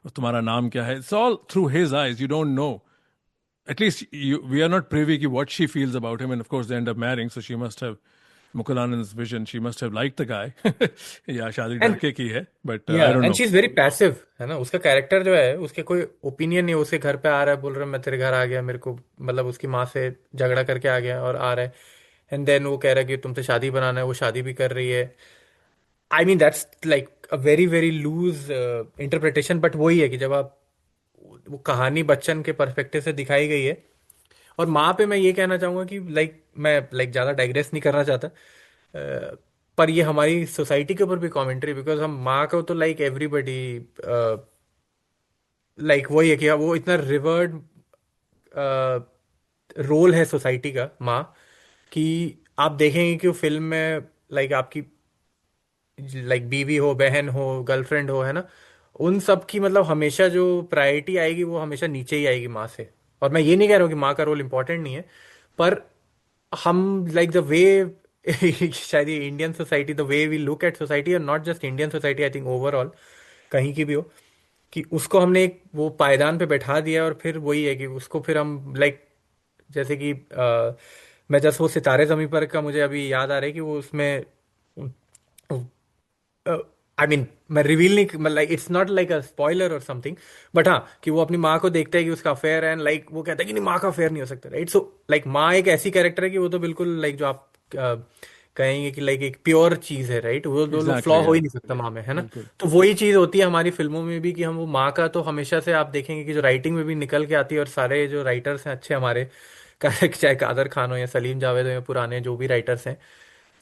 और तुम्हारा नाम क्या है, it's all through his eyes, you don't know, at least we are not privy कि what she feels about him, end of course they end up marrying, so she must have Mukul Anand's vision, she must have liked the guy या शादी डर एंड के की है, बट या I don't and know. She is very passive, है ना? उसका कैरेक्टर जो है, उसके कोई ओपिनियन नहीं, उसके घर पे आ रहा है, बोल रहा है मैं तेरे घर आ गया, मेरे को मतलब उसकी माँ से झगड़ा करके आ गया और आ रहा है। एंड देन वो कह रहा है कि तुमसे शादी बनाना है, वो शादी भी कर रही है। I mean that's like a very very loose interpretation, but वही है कि जब आप, वो कहानी बच्चन के पर्सपेक्टिव से दिखाई गई है। और माँ पे मैं ये कहना चाहूंगा कि लाइक मैं लाइक ज्यादा डाइग्रेस नहीं करना चाहता, पर ये हमारी सोसाइटी के ऊपर भी कमेंट्री, बिकॉज हम माँ को तो लाइक एवरीबडी, लाइक वही है कि वो इतना रिवर्ड रोल है सोसाइटी का, माँ, कि आप देखेंगे कि वो फिल्म में लाइक आपकी लाइक बीवी हो, बहन हो, गर्लफ्रेंड हो, है ना, उन सब की मतलब हमेशा जो प्रायोरिटी आएगी वो हमेशा नीचे ही आएगी माँ से। और मैं ये नहीं कह रहा हूँ कि माँ का रोल इंपॉर्टेंट नहीं है, पर हम लाइक द वे शायद ये Indian society, the way we look at society, और not just Indian society, I think overall कहीं की भी हो, कि उसको हमने एक वो पायदान पे बैठा दिया, और फिर वही है कि उसको फिर हम लाइक, जैसे कि मैं जस्ट वो सितारे जमीन पर का मुझे अभी याद आ रहा है कि वो उसमें, आई मीन मैं रिवील नहीं, like it's not like a spoiler और समथिंग, बट हाँ कि वो अपनी माँ को देखता है कि उसका अफेयर है, एंड लाइक वो कहता है कि नहीं, माँ का अफेयर नहीं हो सकता, राइट? सो लाइक माँ एक ऐसी कैरेक्टर है कि वो तो बिल्कुल लाइक जो आप कहेंगे कि लाइक एक प्योर चीज है, राइट? वो दो फ्लॉ एग्जैक्टली, हो या ही नहीं सकता माँ में, है ना? बिल्कुल। तो वही चीज होती है हमारी फिल्मों में भी, कि हम वो माँ का तो हमेशा से आप देखेंगे कि जो राइटिंग में भी निकल के आती है, और सारे जो राइटर्स हैं अच्छे हमारे चाहे कादर खान हो या सलीम जावेद हो या पुराने जो भी राइटर्स हैं,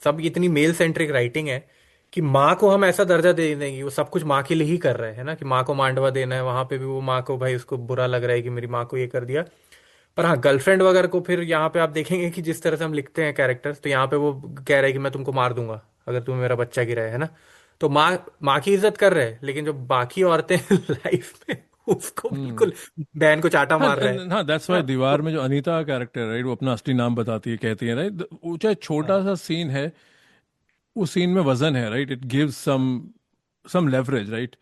सब इतनी मेल सेंट्रिक राइटिंग है कि माँ को हम ऐसा दर्जा दे देंगे, वो सब कुछ माँ के लिए ही कर रहे हैं ना, कि माँ को मांडवा देना है, वहां पे भी वो माँ को भाई उसको बुरा लग रहा है कि मेरी माँ को ये कर दिया। पर हाँ, गर्लफ्रेंड वगैरह को फिर यहाँ पे आप देखेंगे कि जिस तरह से हम लिखते हैं कैरेक्टर्स, तो यहाँ पे वो कह रहा है कि मैं तुमको मार दूंगा अगर तुम्हें मेरा बच्चा गिरा है ना? तो माँ माँ की इज्जत कर रहे हैं, लेकिन जो बाकी औरतें लाइफ में, उसको हम्म। बिल्कुल बहन को चाटा हाँ, मार रहा है हाँ, दैट्स वाई ना? दीवार तो में जो अनीता का कैरेक्टर है, राइट, वो अपना असली नाम बताती है, कहती है, राइट, वो चाहे छोटा हाँ सा सीन है, उस सीन में वजन है, right, it gives some leverage, right.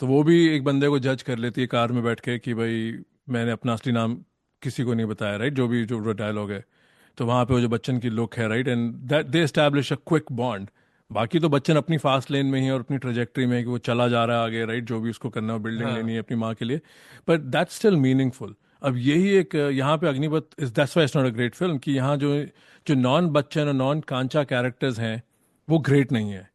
तो वो भी एक बंदे को जज कर लेती है कार में बैठ के कि भाई मैंने अपना असली नाम किसी को नहीं बताया, राइट, जो भी जो डायलॉग है। तो वहाँ पे वो जो बच्चन की लुक है, right, and that they establish a quick bond. बाकी तो बच्चन अपनी फास्ट लेन में ही और अपनी ट्रेजेक्टरी में है कि वो चला जा रहा है आगे, राइट, जो भी उसको करना हो, बिल्डिंग हाँ। लेनी है अपनी माँ के लिए। But that's still meaningful. अब यही एक यहाँ पे Agneepath is that's why it's not a great film, कि यहाँ जो जो नॉन बच्चन और नॉन कांचा कैरेक्टर्स हैं वो ग्रेट नहीं है,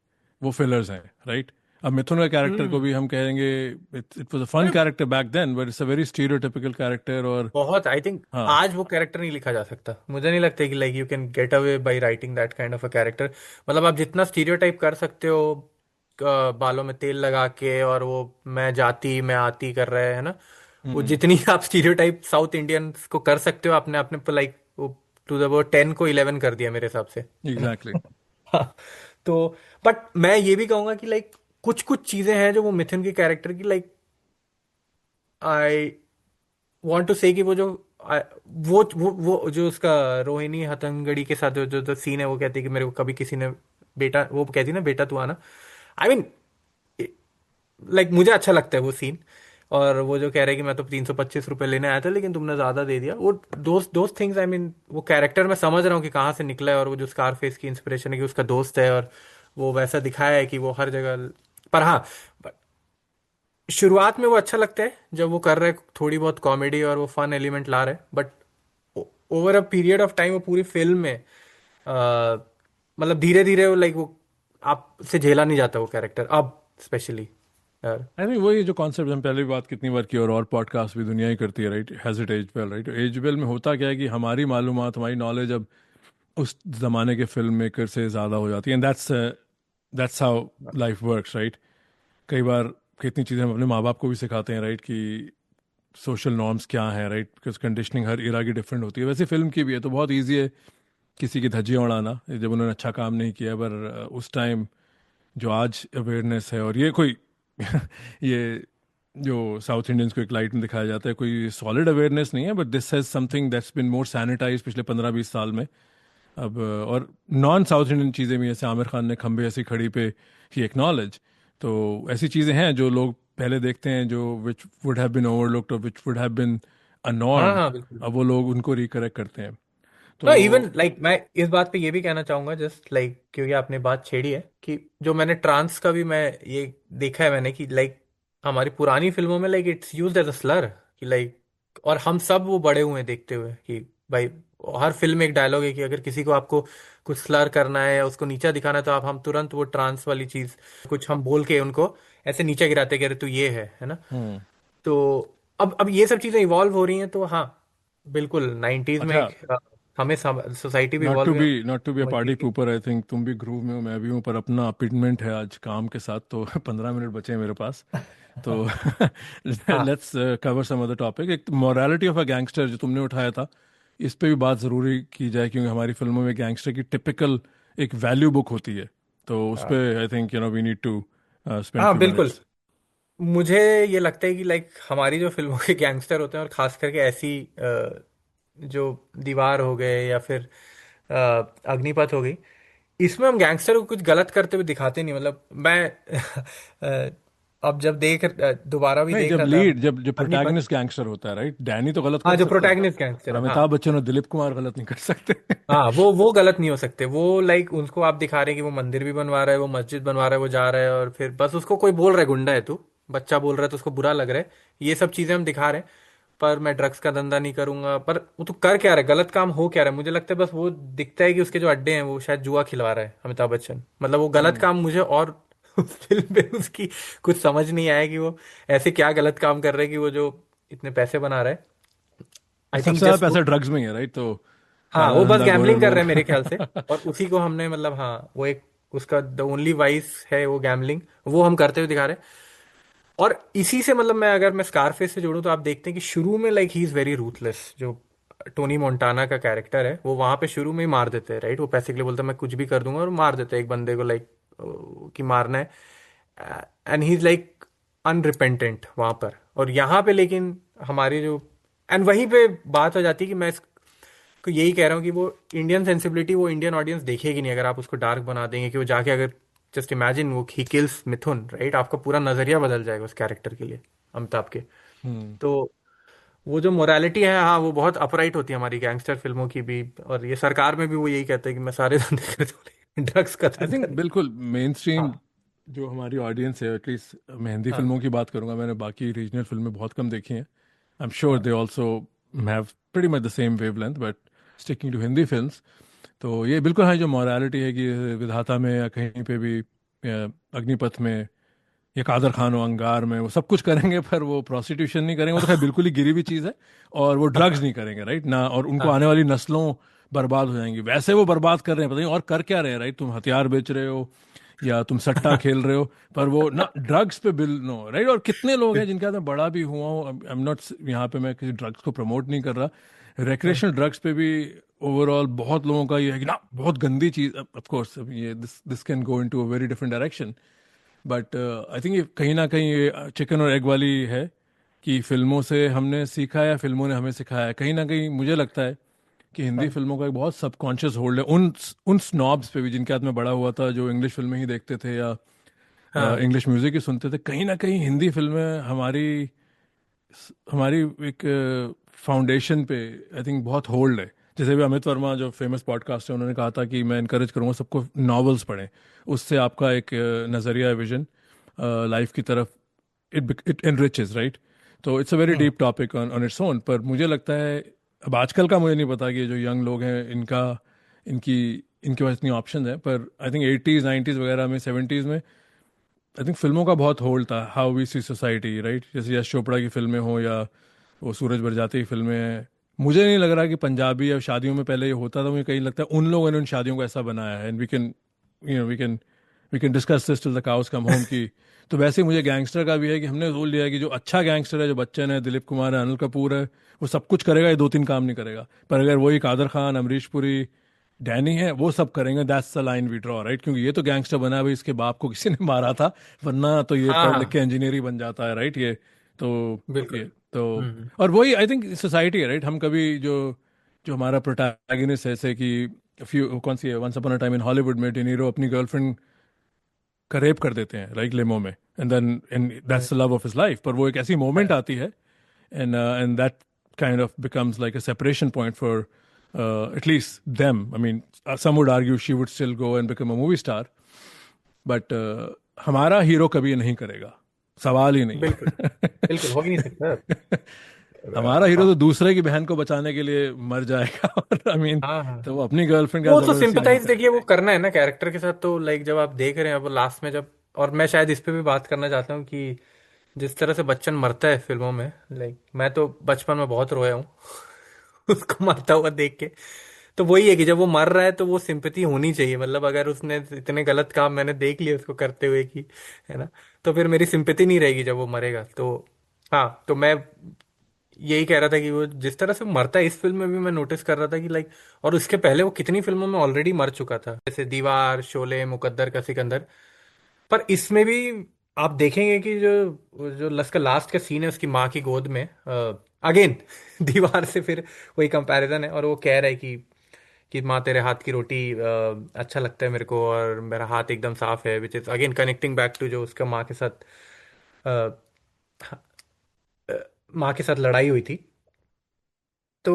वो फिलर्स हैं, राइट। अब मिथुन का कैरेक्टर को हम्म। भी हम कहेंगे इट वाज अ फन अरे character back then, but it's a very stereotypical character. और बहुत, आई थिंक हाँ, आज वो कैरेक्टर नहीं लिखा जा सकता, मुझे नहीं लगता कि like you can get away by writing that kind of a character. मतलब आप जितना स्टीरियोटाइप कर सकते हो, बालों में तेल लगा के, और वो मैं जाती मैं आती कर रहे हैं ना, वो हम्म, जितनी आप स्टीरियोटाइप साउथ इंडियंस को कर सकते हो, आपने आपने लाइक वो टू द वो 10 को 11 कर दिया मेरे हिसाब से, है ना? एग्जैक्टली। हाँ। तो बट मैं ये भी कहूंगा कि लाइक कुछ कुछ चीजें हैं जो वो मिथुन के कैरेक्टर की, लाइक आई वांट टू से कि वो जो वो जो उसका रोहिणी हथंगड़ी के साथ जो सीन है, वो कहती है कि मेरे को कभी किसी ने बेटा, वो कहती है ना, बेटा तू आना। आई मीन लाइक मुझे अच्छा लगता है वो सीन। और वो जो कह रहे हैं कि मैं तो 325 रुपये लेने आया था लेकिन तुमने ज्यादा दे दिया, वो दोस्त थिंग्स, आई मीन वो कैरेक्टर मैं समझ रहा हूँ कि कहाँ से निकला है, और वो जो स्कारफेस की इंस्पिरेशन है कि उसका दोस्त है, और वो वैसा दिखाया है कि वो हर जगह। पर हाँ, शुरुआत में वो अच्छा लगता है जब वो कर रहे हैं थोड़ी बहुत कॉमेडी और वो फन एलिमेंट ला रहे हैं, but over a period of time वो पूरी फिल्म में मतलब धीरे धीरे वो लाइक वो आपसे झेला नहीं जाता वो कैरेक्टर अब, स्पेशली यार। आई थिंक वही जो कॉन्सेप्ट हम पहले भी बात कितनी बार की, और पॉडकास्ट भी दुनिया ही करती है, right, has it as well, right. As well में होता क्या है कि हमारी मालूमात, हमारी नॉलेज अब उस जमाने के फिल्म मेकर से ज़्यादा हो जाती है, and that's how life works, right. कई बार कितनी चीज़ें हम अपने माँ बाप को भी सिखाते हैं, राइट, कि सोशल नॉर्म्स क्या हैं, राइट, बिकॉज कंडीशनिंग हर इरा की डिफरेंट होती है। वैसे फिल्म की भी है, तो बहुत ईजी है किसी की धज्जियाँ उड़ाना जब उन्होंने अच्छा काम नहीं किया, पर उस टाइम जो आज अवेयरनेस है, और ये कोई ये जो साउथ इंडियंस को एक लाइट में दिखाया जाता है, कोई सॉलिड अवेयरनेस नहीं है, but this has something that's been more sanitize पिछले 15-20 साल में। अब और नॉन साउथ इंडियन चीज़ें भी, जैसे आमिर खान ने खंबे ऐसी खड़ी पे ही एक्नॉलेज, तो ऐसी चीज़ें हैं जो लोग पहले देखते हैं, जो which would have been overlooked और विच वुड हैव बिन अ हाँ नॉर्म। हाँ बिल्कुल। अब वो लोग उनको रिकरेक्ट करते हैं, नो तो इवन लाइक मैं इस बात पे ये भी कहना चाहूंगा, जस्ट लाइक क्योंकि आपने बात छेड़ी है, कि जो मैंने ट्रांस का भी मैं ये देखा है मैंने, कि लाइक हमारी पुरानी फिल्मों में like it's used as a slur, कि लाइक, और हम सब वो बड़े हुए हैं देखते हुए कि भाई हर फिल्म में एक डायलॉग है कि अगर किसी को आपको कुछ स्लर करना है या उसको नीचा दिखाना है, तो आप हम तुरंत वो ट्रांस वाली चीज कुछ हम बोल के उनको ऐसे नीचे गिराते हैं कि अरे तू ये है ना? हम्म। तो अब ये सब चीजें इवॉल्व हो रही हैं, तो हाँ बिल्कुल 90s में अच्छा, एक हमें सोसाइटी भी not to evolve be not to be a समझती है पार्टी कि पूपर, आई थिंक तुम भी ग्रूव में हो, मैं भी हूँ, पर अपना अपॉइंटमेंट है आज काम के साथ, तो 15 मिनट बचे हैं मेरे पास। तो हाँ let's cover some other topic. एक मोरालिटी ऑफ अ गैंगस्टर जो तुमने उठाया था, इस पे भी बात ज़रूरी की जाए, क्योंकि हमारी फिल्मों में गैंगस्टर की टिपिकल एक वैल्यू बुक होती है, तो उस हाँ पे I think we need to spend हाँ फ्यू बिल्कुल। मिनट्स। मुझे ये लगता है कि लाइक हमारी जो फिल्मों के गैंगस्टर होते हैं, और खास करके ऐसी जो दीवार हो गए या फिर अग्निपथ हो गई, इसमें हम गैंगस्टर को कुछ गलत करते हुए दिखाते नहीं। मतलब मैं अब जब दोबारा भी नहीं, देख जब रहा था लीड जब जब अग्निपथ। प्रोटैगनिस्ट गैंगस्टर होता है, राइट, डैनी तो गलत हाँ, कर जो सकता है, प्रोटैगनिस्ट गैंगस्टर पर है, हाँ। अमिताभ बच्चन और दिलीप कुमार गलत नहीं कर सकते। हाँ, वो गलत नहीं हो सकते। वो लाइक उनको आप दिखा रहे हैं कि वो मंदिर भी बनवा रहा है, वो मस्जिद बनवा रहा है, वो जा रहा है, और फिर बस उसको कोई बोल रहा है गुंडा है तू, बच्चा बोल रहा है तो उसको बुरा लग रहा है। ये सब चीजें हम दिखा रहे हैं। पर मैं ड्रग्स का धंधा नहीं करूंगा, पर वो तो कर क्या रहा है, गलत काम हो क्या रहा है, मुझे लगता है बस वो दिखता है कि उसके जो अड्डे हैं वो शायद जुआ खिलवा रहा है अमिताभ बच्चन, मतलब वो गलत काम मुझे। और उस फिल्म में उसकी कुछ समझ नहीं आया कि वो ऐसे क्या गलत काम कर रहे हैं कि वो जो इतने पैसे बना रहा है। और आई सबसे थिंक ज्यादा जस्ट, पैसा ड्रग्स में ही है, राइट, तो हाँ, काला वो बस धंधा गोरे गैम्बलिंग कर रहे लोग। हैं मेरे ख्याल से। और उसी को हमने मतलब, हाँ, वो एक उसका द ओनली वाइस है वो गैम्बलिंग, वो हम करते हुए दिखा रहे हैं। और इसी से मतलब मैं अगर मैं स्कारफेस से जोड़ूं तो आप देखते हैं कि शुरू में like he is very ruthless. जो टोनी मोंटाना का कैरेक्टर है वो वहां पे शुरू में ही मार देते हैं, राइट, वो पैसे के लिए बोलता है मैं कुछ भी कर दूंगा, और मार देते हैं एक बंदे को, लाइक कि मारना है। एंड ही इज लाइक अनरिपेंटेंट वहां पर। और यहाँ पे लेकिन हमारी जो, एंड वहीं पे बात हो जाती है कि मैं तो यही कह रहा हूँ कि वो इंडियन सेंसिबिलिटी वो इंडियन ऑडियंस देखेगी नहीं अगर आप उसको डार्क बना देंगे, कि वो जाके अगर जस्ट इमेजिन वो ही किल्स मिथुन, राइट, आपका पूरा नजरिया बदल जाएगा उस कैरेक्टर के लिए, अमिताभ के। हम्म। तो वो जो मोरालिटी है, हाँ, वो बहुत अपराइट होती है हमारी गैंगस्टर फिल्मों की भी। और ये सरकार में भी वो यही कहते हैं कि मैं सारे धंधे कर दूँ, ड्रग्स का आई धंधा थिंक नहीं। बिल्कुल मेन स्ट्रीम हाँ, जो हमारी ऑडियंस है, एटलीस्ट मैं हिंदी हाँ, फिल्मों की बात करूंगा, मैंने बाकी रीजनल फिल्में बहुत कम देखी हैं। आई एम श्योर हाँ, they also have pretty much the same wavelength, but sticking to Hindi films, तो ये बिल्कुल है जो मॉरालिटी है कि विधाता में या कहीं पे भी, या अग्निपथ में, या कादर खान हो अंगार में, वो सब कुछ करेंगे पर वो प्रोस्टिट्यूशन नहीं करेंगे, वो तो खैर बिल्कुल ही गिरी हुई चीज़ है। और वो ड्रग्स नहीं करेंगे, राइट ना, और उनको हाँ, आने वाली नस्लों बर्बाद हो जाएंगी। वैसे वो बर्बाद कर रहे हैं, पता नहीं और कर क्या रहे हैं, राइट, तुम हथियार बेच रहे हो या तुम सट्टा खेल रहे हो, पर वो ना ड्रग्स पे बिल नो, राइट। और कितने लोग हैं जिनके साथ मैं बड़ा भी हुआ हूँ, आई एम नॉट, यहाँ पे मैं किसी ड्रग्स को प्रमोट नहीं कर रहा, हाँ, रिक्रेशनल ड्रग्स पे भी ओवरऑल बहुत लोगों का ये है कि ना बहुत गंदी चीज़, ऑफ कोर्स ये this this can go into a very different direction, but I think ये कहीं ना कहीं ये चिकन और एग वाली है कि फिल्मों से हमने सीखा है या फिल्मों ने हमें सिखाया है। कहीं ना कहीं मुझे लगता है कि हिंदी हाँ, फिल्मों का एक बहुत सबकॉन्शियस होल्ड है उन स्नॉब्स पे भी जिनके हाथ में बड़ा हुआ था, जो इंग्लिश फिल्में ही देखते थे या हाँ, इंग्लिश म्यूजिक ही सुनते थे। कहीं ना कहीं हिंदी फिल्में हमारी हमारी एक फाउंडेशन पे आई थिंक बहुत होल्ड है। जैसे भी अमित वर्मा जो फेमस पॉडकास्ट है, उन्होंने कहा था कि मैं इनकरेज करूंगा सबको नॉवेल्स पढ़ें, उससे आपका एक नज़रिया विजन लाइफ की तरफ, इट एनरिचेस, राइट। तो it's a very hmm, deep topic on its own, पर मुझे लगता है अब आजकल का मुझे नहीं पता कि जो यंग लोग हैं इनका इनकी इनके पास इतनी ऑप्शन है, पर आई थिंक 80s 90s वगैरह में 70s में आई थिंक फिल्मों का बहुत होल्ड था, how we see society, right. जैसे यश चोपड़ा की फिल्में हो या वो सूरज बरजाते की फिल्में हैं, मुझे नहीं लग रहा कि पंजाबी या शादियों में पहले ये होता था, मुझे कहीं लगता है उन लोगों ने उन शादियों को ऐसा बनाया है। And we can you know we can discuss this till the cows come home की। तो वैसे ही मुझे गैंगस्टर का भी है कि हमने रूल लिया है कि जो अच्छा गैंगस्टर है, जो बच्चन है, दिलीप कुमार है, अनिल कपूर है, वो सब कुछ करेगा, ये दो तीन काम नहीं करेगा। पर अगर वही कादर खान, अमरीश पुरी, डैनी है, वो सब करेंगे, that's the line we draw, right, क्योंकि ये तो गैंगस्टर बना है भाई, इसके बाप को किसी ने मारा था, वरना तो ये हाँ, पढ़ लिख के हाँ, इंजीनियर ही बन जाता है, राइट। ये तो बिल्कुल। ये तो हम्म, और वही आई थिंक सोसाइटी है, राइट। हम कभी जो जो हमारा प्रोटैगनिस्ट है, जैसे कि फ्यू कौन सी है, once upon a time in Hollywood में डिनीरो अपनी गर्लफ्रेंड का रेप कर देते हैं, राइट, लेमो में, and then and that's the love of his life, पर वो एक ऐसी मोमेंट आती है, and that kind of becomes like a separation point for at least them. I mean, some would argue she would still go and become a movie star, but हमारा हीरो कभी ये नहीं करेगा, सवाल ही नहीं बिल्कुल, है। बिल्कुल हो ही नहीं सकता। हमारा हीरो तो दूसरे की बहन को बचाने के लिए मर जाएगा, और आई मीन, हाँ, हाँ, तो वो अपनी गर्लफ्रेंड का वो तो जबरदस्ती नहीं सिंपथाइज देखिए करेगा। वो करना है ना कैरेक्टर के साथ, तो लाइक जब आप देख रहे हैं अब लास्ट में जब, और मैं शायद इस पे भी बात करना चाहता हूँ कि जिस तरह से बच्चन मरता है फिल्मों में, लाइक मैं तो बचपन में बहुत रोया हूँ उसको मरता हुआ देख के। तो वही है कि जब वो मर रहा है तो वो सिंपैथी होनी चाहिए, मतलब अगर उसने इतने गलत काम मैंने देख लिए उसको करते हुए कि, है ना, तो फिर मेरी सिंपैथी नहीं रहेगी जब वो मरेगा। तो हाँ, तो मैं यही कह रहा था कि वो जिस तरह से मरता है इस फिल्म में भी मैं नोटिस कर रहा था कि लाइक, और उसके पहले वो कितनी फिल्मों में ऑलरेडी मर चुका था, जैसे दीवार, शोले, मुकद्दर का सिकंदर। पर इसमें भी आप देखेंगे कि जो जो लश्कर लास्ट का सीन है उसकी माँ की गोद में, अगेन दीवार से फिर वही कंपैरिजन है, और वो कह रहा है कि माँ तेरे हाथ की रोटी अच्छा लगता है मेरे को, और मेरा हाथ एकदम साफ है, which is again connecting back to जो उसका माँ के साथ माँ के साथ लड़ाई हुई थी। तो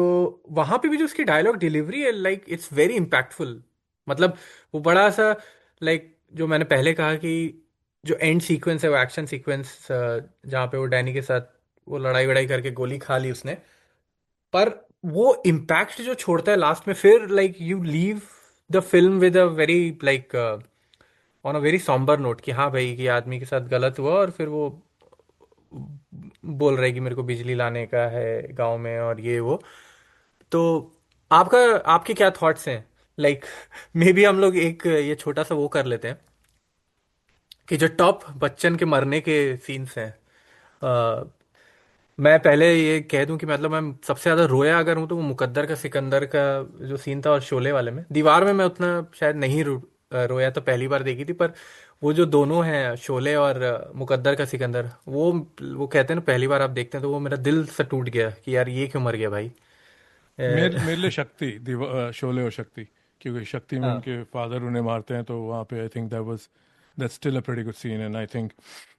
वहां पे भी जो उसकी डायलॉग डिलीवरी है, लाइक इट्स वेरी इम्पैक्टफुल। मतलब वो बड़ा सा, लाइक जो मैंने पहले कहा कि जो एंड सीक्वेंस है वो एक्शन सीक्वेंस, जहाँ पे वो डैनी के साथ वो लड़ाई वड़ाई करके गोली खा ली उसने, पर वो इम्पैक्ट जो छोड़ता है लास्ट में, फिर like you leave the film with a very like on a very sombre note, कि हाँ भाई, कि आदमी के साथ गलत हुआ और फिर वो बोल रहे कि मेरे को बिजली लाने का है गांव में और ये वो। तो आपका आपके क्या थॉट्स हैं, लाइक मे बी हम लोग एक ये छोटा सा वो कर लेते हैं कि जो टॉप बच्चन के मरने के सीन्स हैं। अ, मैं पहले ये कह दूं कि मतलब मैं सबसे ज्यादा रोया अगर हूं तो वो मुकद्दर का सिकंदर का जो सीन था, और शोले वाले में। दीवार में मैं उतना शायद नहीं रोया, तो पहली बार देखी थी। पर वो जो दोनों हैं, शोले और मुकद्दर का सिकंदर, वो कहते हैं ना, पहली बार आप देखते हैं तो वो मेरा दिल सा टूट गया कि यार ये क्यों मर गया भाई। मेरे लिए शक्ति शोले और शक्ति, क्योंकि शक्ति में हाँ उनके फादर उन्हें मारते हैं, तो वहाँ पे I think that's still a pretty good scene, and I think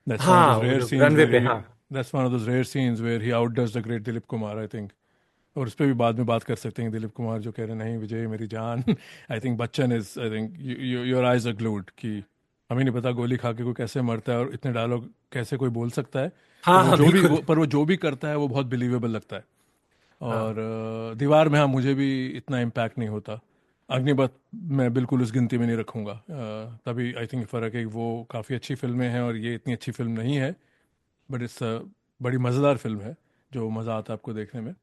that's one of हाँ, दोज वो रेयर जो सीन्स रनवे वेयर पे, ही हाँ। That's one of those rare scenes where he outdoes the great Dilip Kumar, I think. और उस पर भी बाद में बात कर सकते हैं, दिलीप कुमार जो कह रहे हैं, नहीं विजय मेरी जान। I think Bachchan is, I think your eyes are glued, कि हमें नहीं पता गोली खा के कोई कैसे मरता है और इतने डायलॉग कैसे कोई बोल सकता है। हाँ हाँ, बिल्कुल। पर वो जो भी करता है वो बहुत बिलीवेबल लगता है। और हाँ दीवार में हाँ मुझे भी इतना इम्पैक्ट नहीं होता। अग्निपथ मैं बिल्कुल उस गिनती में नहीं रखूंगा। तभी आई थिंक फ़र्क है कि वो काफ़ी अच्छी फिल्में हैं और ये इतनी अच्छी फिल्म नहीं है, बट इट्स बड़ी मज़ेदार फिल्म है, जो मज़ा आता है आपको देखने में।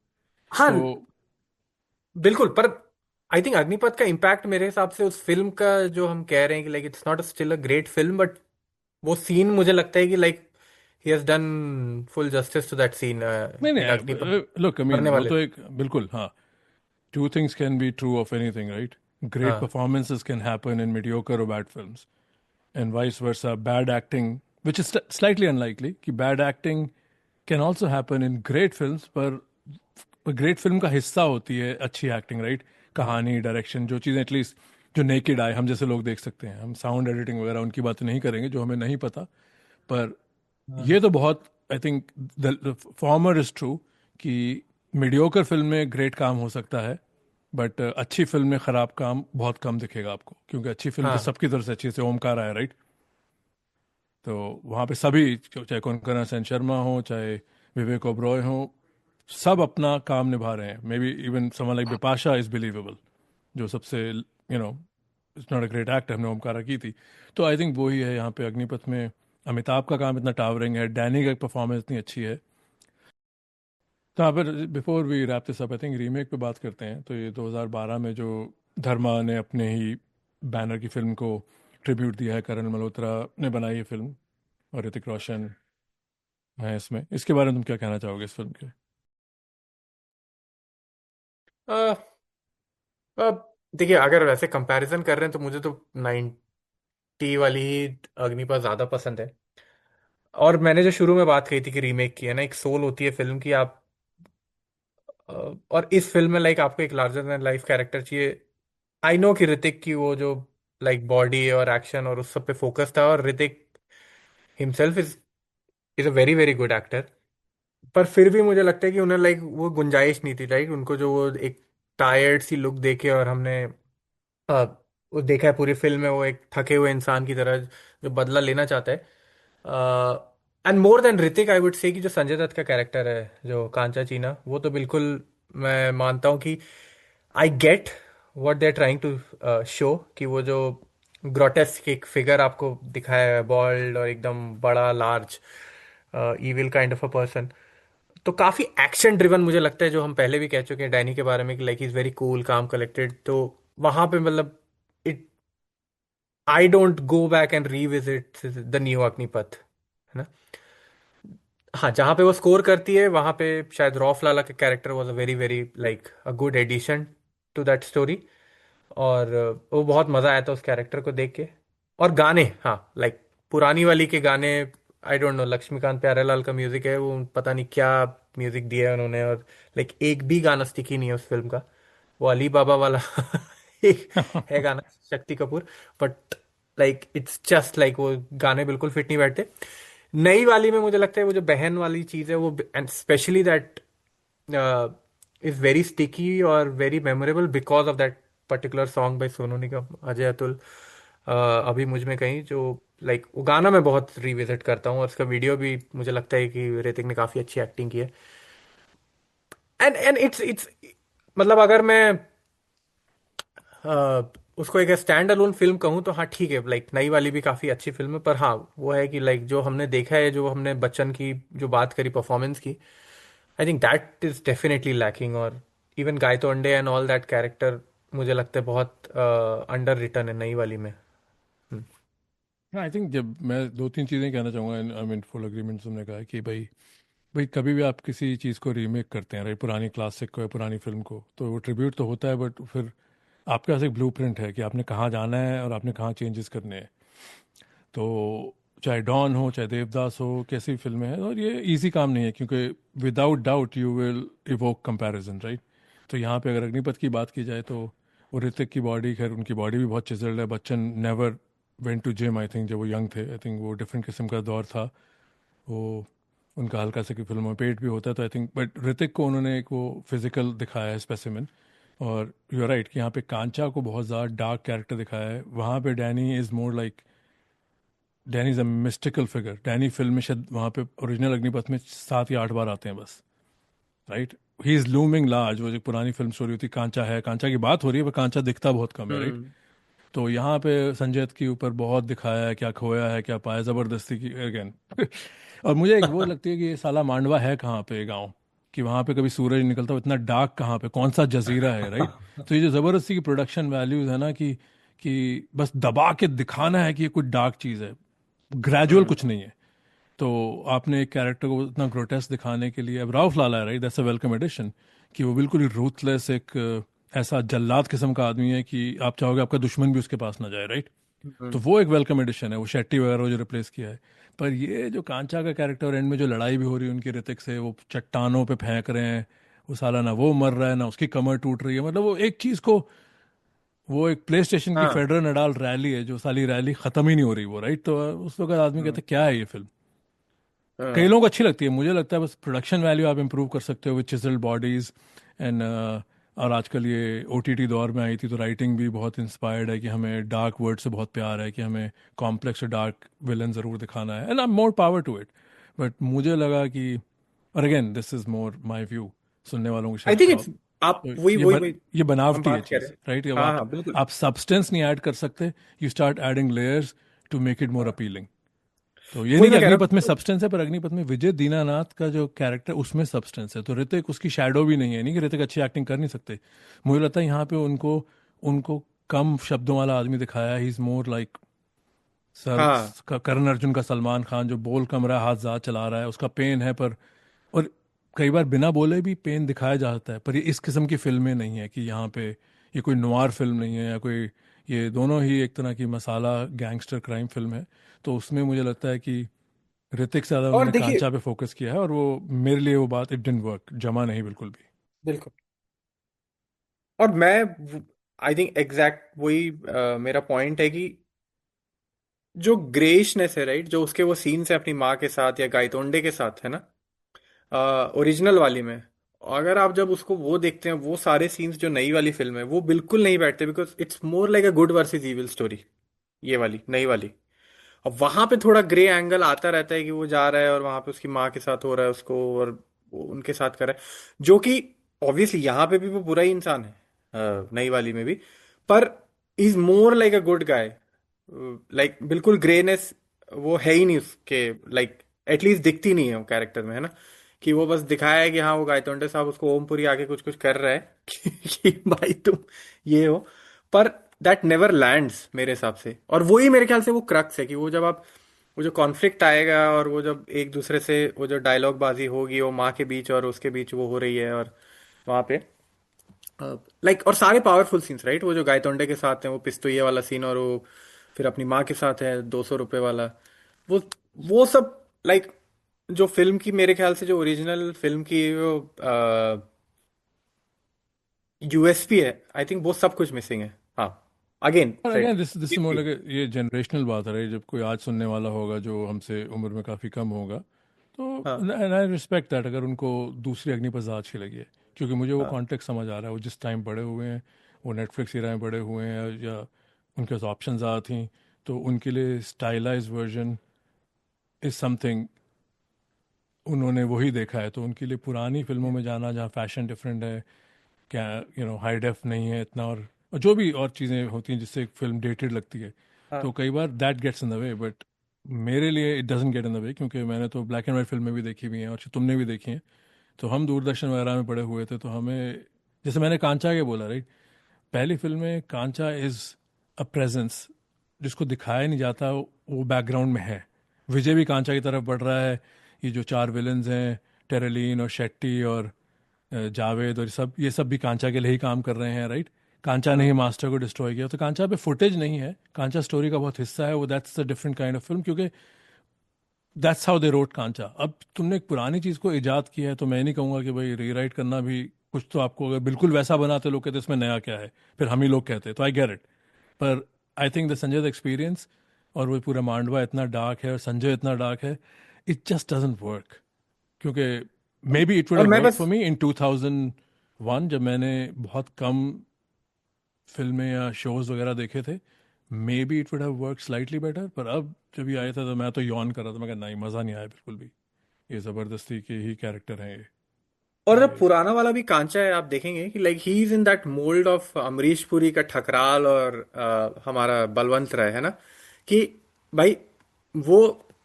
हाँ, तो बिल्कुल। पर आई थिंक अग्निपथ का इम्पैक्ट मेरे हिसाब से उस फिल्म का, जो हम कह रहे हैं कि like it's not still a great film, but वो सीन मुझे लगता है कि like he has done full justice to that scene नहीं इन अग्निपथ, नहीं, लुक आई मीन मरने वो वाले। तो एक बिल्कुल हाँ, two things can be true of anything, right? Great हाँ performances can happen in mediocre और bad films, and vice versa. Bad acting, which is slightly unlikely, कि bad acting can also happen in great films, पर ग्रेट फिल्म का हिस्सा होती है अच्छी एक्टिंग, राइट? कहानी, डायरेक्शन, जो चीज़ें एटलीस्ट जो नेकेड आए हम जैसे लोग देख सकते हैं, हम साउंड एडिटिंग वगैरह उनकी बातें नहीं करेंगे जो हमें नहीं पता। पर ये हाँ तो बहुत, आई think the former is true, कि मीडियोकर फिल्म में ग्रेट काम हो सकता है, बट अच्छी फिल्म में खराब काम बहुत कम दिखेगा आपको, क्योंकि अच्छी फिल्म तो हाँ सबकी तरफ से अच्छी, से ओमकार आया, राइट? तो वहाँ पे सभी, चाहे कोनकना सेन शर्मा हो, चाहे विवेक ओबरॉय हो, सब अपना काम निभा रहे हैं। May be even someone like Bipasha is believable, जो सबसे no it's not a great act, हमने ओमकारा की थी। तो आई थिंक वही है यहाँ पे अग्निपथ में, अमिताभ का काम इतना टावरिंग है, डैनी का परफॉर्मेंस इतनी अच्छी है। तो यहाँ पर before we wrap this up, I think remake पे बात करते हैं। तो ये 2012 में जो धर्मा ने अपने ही बैनर की फिल्म को ट्रिब्यूट दिया है, करण मल्होत्रा ने बनाई है फिल्म और ऋतिक रोशन है इसमें, इसके बारे में तुम क्या कहना चाहोगे इस फिल्म के? अ, अ, देखिए, अगर वैसे कंपैरिजन कर रहे हैं तो मुझे तो 90 वाली ही अग्निपथ ज्यादा पसंद है। और मैंने जो शुरू में बात कही थी कि रीमेक की है ना, एक सोल होती है फिल्म की। आप और इस फिल्म में लाइक आपको एक लार्जर देन लाइफ कैरेक्टर चाहिए। आई नो कि ऋतिक की वो जो लाइक बॉडी और एक्शन और उस सब पे फोकस था, और Hrithik himself is a very very good actor. पर फिर भी मुझे लगता है कि उन्हें लाइक वो गुंजाइश नहीं थी, राइट? उनको जो वो एक टायर्ड सी लुक देके, और हमने अ, वो देखा है पूरी फिल्म में वो एक थके हुए इंसान की तरह जो बदला लेना चाहता है। And more than Hrithik, I would say कि जो संजय दत्त का कैरेक्टर है, जो कांचा चीना, वो तो बिल्कुल मैं मानता हूँ कि I get what they are trying to show, कि वो जो ग्रोटेस्क एक फिगर आपको दिखाया है, बॉल्ड और एकदम बड़ा, large, evil kind of a person. तो काफी एक्शन ड्रिवन मुझे लगता है, जो हम पहले भी कह चुके हैं डैनी के बारे में कि like is very cool, calm, collected. तो वहां पे मतलब it I don't go back and revisit the new Agneepath, है ना? हाँ, जहाँ पे वो स्कोर करती है वहां पे शायद रॉफ लाला का character was a very very like a good addition to that story. और वो बहुत मजा आया था उस कैरेक्टर को देख के। और गाने, हाँ, लाइक पुरानी वाली के गाने, I don't know, Laxmikant Pyarelal का म्यूजिक है वो, पता नहीं क्या म्यूजिक दिया है उन्होंने। और लाइक एक भी गाना स्टिकी नहीं है उस फिल्म का। वो अली बाबा वाला एक है गाना, Shakti Kapoor, but like it's just like वो गाने बिल्कुल फिट नहीं बैठते। नई वाली में मुझे लगता है वो जो बहन वाली चीज है वो, and specially that is very sticky और very memorable because of that particular song by Sonu Nigam, Ajay Atul, अभी मुझ में कहीं, जो लाइक वो गाना मैं बहुत रिविजिट करता हूँ, और उसका वीडियो भी मुझे लगता है कि ऋतिक ने काफी अच्छी एक्टिंग की है। एंड इट्स मतलब अगर मैं उसको एक स्टैंड अलोन फिल्म कहूँ तो हाँ ठीक है, लाइक नई वाली भी काफी अच्छी फिल्म है, पर हाँ वो है कि लाइक जो हमने देखा है, जो हमने बच्चन की जो बात करी परफॉर्मेंस की, I think that is definitely lacking. और even Gaitonde and all that character मुझे लगता है बहुत अंडर रिटन है नई वाली में। हम्म। आई थिंक जब मैं दो तीन चीज़ें कहना चाहूँगा, आई मीन फुल अग्रीमेंट, तुमने कहा कि भाई भाई कभी भी आप किसी चीज़ को रीमेक करते हैं, राइट, पुरानी क्लासिक को या पुरानी फिल्म को, तो वो ट्रिब्यूट तो होता है, बट फिर आपके पास एक ब्लूप्रिंट है कि आपने कहाँ जाना है और आपने कहाँ चेंजेस करने हैं। तो चाहे डॉन हो, चाहे देवदास हो, कैसी फिल्में हैं, और ये इजी काम नहीं है, क्योंकि without doubt you will evoke comparison, right. तो यहाँ पे अगर अग्निपथ की बात की जाए तो वो ऋतिक की बॉडी, खैर उनकी बॉडी भी बहुत चिजल्ड है, Bachchan never went to gym, I think जब वो यंग थे, आई थिंक वो डिफरेंट किस्म का दौर था वो, उनका हल्का सा की फिल्मों में पेट भी होता है, तो आई थिंक, बट ऋतिक को उन्होंने एक वो फिजिकल दिखाया है, स्पेसिमेन। और यू आर राइट कि यहाँ पे कांचा को बहुत ज़्यादा डार्क कैरेक्टर दिखाया है, वहाँ पे Danny is more like, Danny is a mystical figure. Danny film में शायद वहाँ पे ओरिजिनल अग्निपथ में 7 या 8 बार आते हैं बस, right. He is looming large, वो जो पुरानी फिल्म स्टोरी होती, कांचा है, कांचा की बात हो रही है, पर कांचा दिखता बहुत कम है, राइट। हम्म। तो यहाँ पे संजय दत्त के ऊपर बहुत दिखाया है, क्या खोया है क्या पाया, ज़बरदस्ती की अगेन। और मुझे एक वो लगती है कि ये साला मांडवा है कहाँ पे गांव, कि वहाँ पे कभी सूरज नहीं निकलता, इतना डार्क कहाँ पे, कौन सा जजीरा है, राइट। तो ये जो ज़बरदस्ती की प्रोडक्शन वैल्यूज है ना, कि बस दबा के दिखाना है कि ये कुछ डार्क चीज़ है, ग्रेजुअल हम्म। कुछ नहीं है। तो आपने एक कैरेक्टर को इतना ग्रोटेस्क दिखाने के लिए, अब राउफ लाला है, right, that's a welcome addition, कि वो बिल्कुल ही रूथलेस एक ऐसा जल्लाद किस्म का आदमी है कि आप चाहोगे आपका दुश्मन भी उसके पास ना जाए, राइट। तो हम्म। वो एक वेलकम एडिशन है, वो शेट्टी वगैरह को जो रिप्लेस किया है। पर ये जो कांचा का कैरेक्टर, एंड में जो लड़ाई भी हो रही है उनकी ऋतिक से, वो चट्टानों पे फेंक रहे हैं, वो साला ना वो मर रहा है ना उसकी कमर टूट रही है, मतलब वो एक चीज को, वो एक प्ले स्टेशन की हाँ। फेडरल नडाल रैली है जो साली रैली खत्म ही नहीं हो रही वो, राइट। तो उस वक्त आदमी कहता हम्म। है क्या है ये फिल्म। कई हाँ। लोगों को अच्छी लगती है, मुझे लगता है बस प्रोडक्शन वैल्यू आप इम्प्रूव कर सकते हो विद चिजल्ड बॉडीज एंड, और आजकल ये ओटीटी दौर में आई थी तो राइटिंग भी बहुत इंस्पायर्ड है कि हमें डार्क वर्ड से बहुत प्यार है, कि हमें कॉम्प्लेक्स और डार्क विलन ज़रूर दिखाना है, and I am more power to it. But मुझे लगा कि, और again this is more my view, सुनने वालों को आई शायद थिंक खराब, इट्स, आप तो वही वही वही ये हम बनावटी है बात कर चीज़, रहे हैं। राइट। अब हाँ हाँ बिल्कुल। आप सब्सटेंस नहीं ऐड कर सकते, you start adding layers to make it more हाँ अपीलिंग। तो ये नहीं वही कि मैं कह रहा अग्निपथ में हूँ। सब्सटेंस है, पर अग्निपथ में विजय दीनानाथ का जो कैरेक्टर उसमें सब्सटेंस है, तो ऋतिक उसकी शैडो भी नहीं है, नहीं कि ऋतिक अच्छी एक्टिंग कर नहीं सकते। मुझे लगता है यहाँ पे उनको उनको कम शब्दों वाला आदमी दिखाया है, he is more like sir, हाँ करण अर्जुन का सलमान खान, जो बोल कम रहा है, हाथ ज़्यादा चला रहा है, उसका पेन है पर, और कई बार बिना बोले भी पेन दिखाया जाता है, पर ये इस किस्म की फिल्में नहीं है कि यहाँ पे, ये कोई नवार फिल्म नहीं है या कोई, ये दोनों ही एक तरह की मसाला गैंगस्टर क्राइम फिल्म है। तो उसमें मुझे लगता है कि ऋतिक से ज़्यादा और उन्होंने देखिए, कांचा पे फोकस किया है, और वो मेरे लिए वो बात इट डिडंट वर्क, जमा नहीं बिल्कुल भी। बिल्कुल। और मैं आई थिंक एग्जैक्ट वही मेरा पॉइंट है कि जो ग्रेइशनेस है, राइट, जो उसके वो सीन्स है अपनी माँ के साथ या गायतोंडे के साथ है ना, ओरिजिनल वाली में, अगर आप जब उसको वो देखते हैं, वो सारे सीन्स जो नई वाली फिल्म है वो बिल्कुल नहीं बैठते, because it's more like a good versus evil story, ये वाली नई वाली। अब वहां पे थोड़ा ग्रे एंगल आता रहता है कि वो जा रहा है और वहां पे उसकी माँ के साथ हो रहा है उसको, और वो उनके साथ कर रहा है, जो कि ऑब्वियसली यहाँ पे भी वो बुरा ही इंसान है, नई वाली में भी, पर is more like a good guy. Like बिल्कुल ग्रेनेस वो है ही नहीं उसके, लाइक एटलीस्ट दिखती नहीं है वो कैरेक्टर में, है ना, कि वो बस दिखाया है कि हाँ वो गायतोंडे साहब उसको ओमपुरी आके कुछ कुछ कर रहा है कि भाई तुम ये हो, पर दैट नेवर लैंड्स मेरे हिसाब से। और वही मेरे ख्याल से वो क्रक्स है कि वो जब आप, वो जो कॉन्फ्लिक्ट आएगा और वो जब एक दूसरे से वो जो डायलॉग बाजी होगी वो माँ के बीच और उसके बीच वो हो रही है, और वहां पे लाइक, और सारे पावरफुल सीन्स, राइट, वो जो गायतोंडे के साथ है वो पिस्तौल वाला सीन, और वो फिर अपनी माँ के साथ है 200 रुपए वाला, वो वो सब, लाइक जो फिल्म की मेरे ख्याल से जो ओरिजिनल फिल्म की वो यूएसपी है, आई थिंक वो सब कुछ मिसिंग है। हाँ। अगेन और right. Again this more like ये जनरेशनल बात है right? जब कोई आज सुनने वाला होगा जो हमसे उम्र में काफ़ी कम होगा, तो हाँ एंड आई रिस्पेक्ट दैट अगर उनको दूसरी अग्निपथ ज़्यादा अच्छी लगी है, क्योंकि मुझे वो हाँ। कॉन्टेक्स्ट समझ आ रहा है, वो जिस टाइम बड़े हुए हैं, वो नेटफ्लिक्स एरा में बड़े हुए हैं, या उनके पास ऑप्शन ज़्यादा थी, तो उनके लिए स्टाइलाइज वर्जन इज़ समथिंग, उन्होंने वही देखा है, तो उनके लिए पुरानी फिल्मों में जाना जहाँ फैशन डिफरेंट है, क्या हाई डेफ नहीं है इतना, और जो भी और चीज़ें होती हैं जिससे एक फिल्म डेटेड लगती है, तो हाँ कई बार that gets in the way, but मेरे लिए it doesn't get in the way, क्योंकि मैंने तो ब्लैक एंड वाइट फिल्में भी देखी हुई हैं और तुमने भी देखी हैं, तो हम दूरदर्शन वगैरह में पड़े हुए थे, तो हमें, जैसे मैंने कांचा के बोला राइट, पहली फिल्म में कांचा इज़ अ प्रेजेंस जिसको दिखाया नहीं जाता, वो बैकग्राउंड में है। विजय भी कांचा की तरफ बढ़ रहा है, ये जो चार विलन्स हैं, टेरेलीन और शेट्टी और जावेद, और ये सब भी कांचा के लिए ही काम कर रहे हैं राइट। कांचा ने ही हाँ। मास्टर को डिस्ट्रॉय किया, तो कांचा पे फुटेज नहीं है, कांचा स्टोरी का बहुत हिस्सा है वो, that's a different kind of film, क्योंकि दैट्स हाउ दे रोट कांचा। अब तुमने एक पुरानी चीज़ को इजाद किया है, तो मैं नहीं कहूँगा कि भाई रीराइट करना भी कुछ, तो आपको अगर बिल्कुल वैसा बनाते लोग कहते इसमें नया क्या है, फिर हम ही लोग कहते, तो आई गेट इट। पर I think the Sanjay the experience, और वो पूरा मांडवा इतना डार्क है और संजय इतना डार्क है, इट जस्ट डजेंट वर्क, क्योंकि मे बी इट वुड और हैव मैं वर्क बस फॉर मी इन 2001, जब मैंने बहुत कम फिल्में या शोज वगैरह देखे थे, may be it would have work slightly better, पर अब जब ये आया था तो मैं तो यॉन कर रहा था, मैं कहा नहीं, मज़ा नहीं आया बिल्कुल भी, ये ज़बरदस्ती के ही कैरेक्टर हैं और जब ये पुराना वाला भी कांचा है, आप देखेंगे कि like he is in that mould of Amrish Puri का ठकराल और हमारा बलवंत राय है ना, कि भाई वो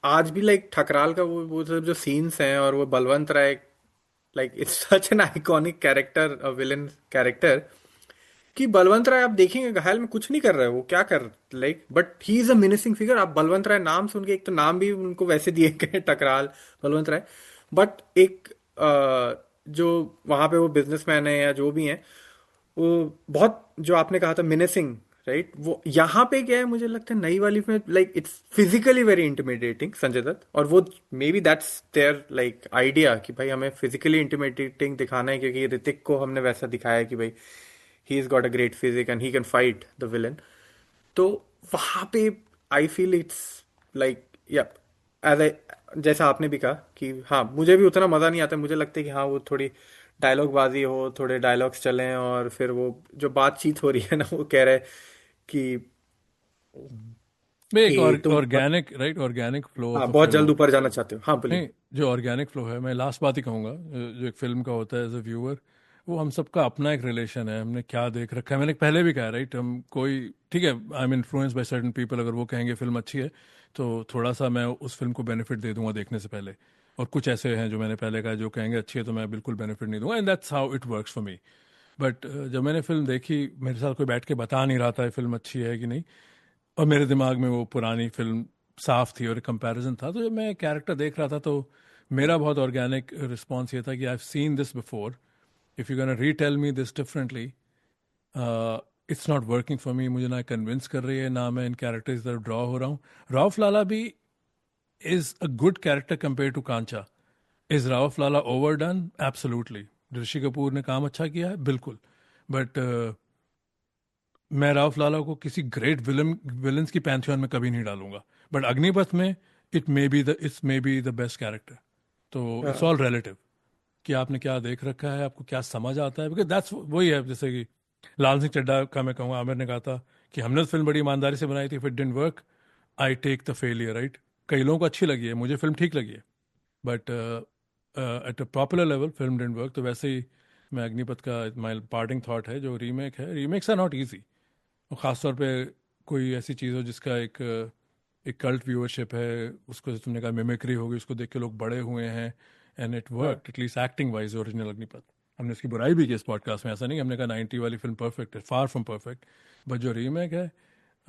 आज भी लाइक ठकराल का वो सब जो सीन्स हैं, और वो Balwant Rai like it's such an iconic character, villain character, कि बलवंत राय आप देखेंगे घायल में कुछ नहीं कर रहा है, वो क्या कर like, but he is a menacing figure. आप बलवंत राय नाम सुन के, एक तो नाम भी उनको वैसे दिए गए हैं, टकराल, बलवंत राय, बट एक जो वहां पे वो बिजनेसमैन है या जो भी है, वो बहुत, जो आपने कहा था मिनिसिंग, राइट, वो यहाँ पे क्या है, मुझे लगता है नई वाली में like it's physically very intimidating Sanjay Dutt, और वो maybe that's there like idea कि भाई हमें फिजिकली इंटिमिडेटिंग दिखाना है, क्योंकि ऋतिक को हमने वैसा दिखाया है कि भाई he is got a great physique and he can fight the villain. तो वहां पे आई फील इट्स लाइक, या एज ए, जैसा आपने भी कहा कि हाँ मुझे भी उतना मजा नहीं आता, मुझे लगता है कि हाँ वो थोड़ी डायलॉग बाजी हो, थोड़े डायलॉग्स चलें, और फिर वो जो बातचीत हो रही है ना, वो कह रहे कि मैं एक कि तुम ऑर्गेनिक राइट, ऑर्गेनिक फ्लो हाँ ऑफ अ बहुत फिल्म जल्द हो। ऊपर जाना चाहते हो, हाँ बोलिए। नहीं, जो ऑर्गेनिक फ्लो है, मैं लास्ट बात ही कहूँगा, जो एक फिल्म का होता है एज अ व्यूअर, वो हम सबका अपना एक रिलेशन है, हमने क्या देख रखा है, मैंने पहले भी कहा राइट, हम कोई, ठीक है, I am influence by certain people, अगर वो कहेंगे फिल्म अच्छी है, तो थोड़ा सा मैं उस फिल्म को बेनिफिट दे दूंगा देखने से पहले, और कुछ ऐसे हैं जो मैंने पहले कहा जो कहेंगे अच्छी है, तो मैं बिल्कुल बेनिफिट नहीं दूंगा, and that's how it works for me. But जब मैंने फिल्म देखी, मेरे साथ कोई बैठ के बता नहीं रहा था फिल्म अच्छी है कि नहीं, और मेरे दिमाग में वो पुरानी फिल्म साफ थी और कंपैरिजन था, तो जब मैं कैरेक्टर देख रहा था, तो मेरा बहुत ऑर्गेनिक रिस्पॉन्स ये था कि I have seen this before, if you can retail me this differently, it's not working for me, मुझे ना कन्विंस कर रही है, ना मैं इन कैरेक्टर्स की तरफ ड्रॉ हो रहा हूँ। राउफ लाला भी is a good character compare to Kancha. Is Rauf Lala overdone? Absolutely. Rishi Kapoor ने काम अच्छा किया है बिल्कुल, बट मैं राउफ लाला को किसी ग्रेट विलन्स की पैंथियन में कभी नहीं डालूंगा, बट अग्निपथ में it's may be the best character. तो इट्स हाँ ऑल रिलेटिव कि आपने क्या देख रखा है, आपको क्या समझ आता है, बिकॉज दैट्स वही है, जैसे कि लाल सिंह चड्ढा का मैं कहूँगा, आमिर ने कहा था कि हमने तो फिल्म बड़ी ईमानदारी से बनाई थी, if it didn't work I take the failure, right. कई लोगों को अच्छी लगी है, मुझे फिल्म ठीक लगी है, but at a popular level film didn't work. तो वैसे ही मैं अग्निपथ का माई पार्टिंग थॉट है, जो रीमेक है, रीमेक्स आर नॉट ईजी, और ख़ासतौर पे कोई ऐसी चीज़ हो जिसका एक कल्ट व्यूअरशिप है, उसको जो तुमने कहा मिमिक्री होगी, उसको देख के लोग बड़े हुए हैं, एंड इट हाँ। Work at least acting wise original Agneepath. हमने उसकी बुराई भी की इस पॉडकास्ट में, ऐसा नहीं, हमने कहा 90 वाली फिल्म परफेक्ट है, फार फ्रॉम परफेक्ट, बट जो रीमेक है,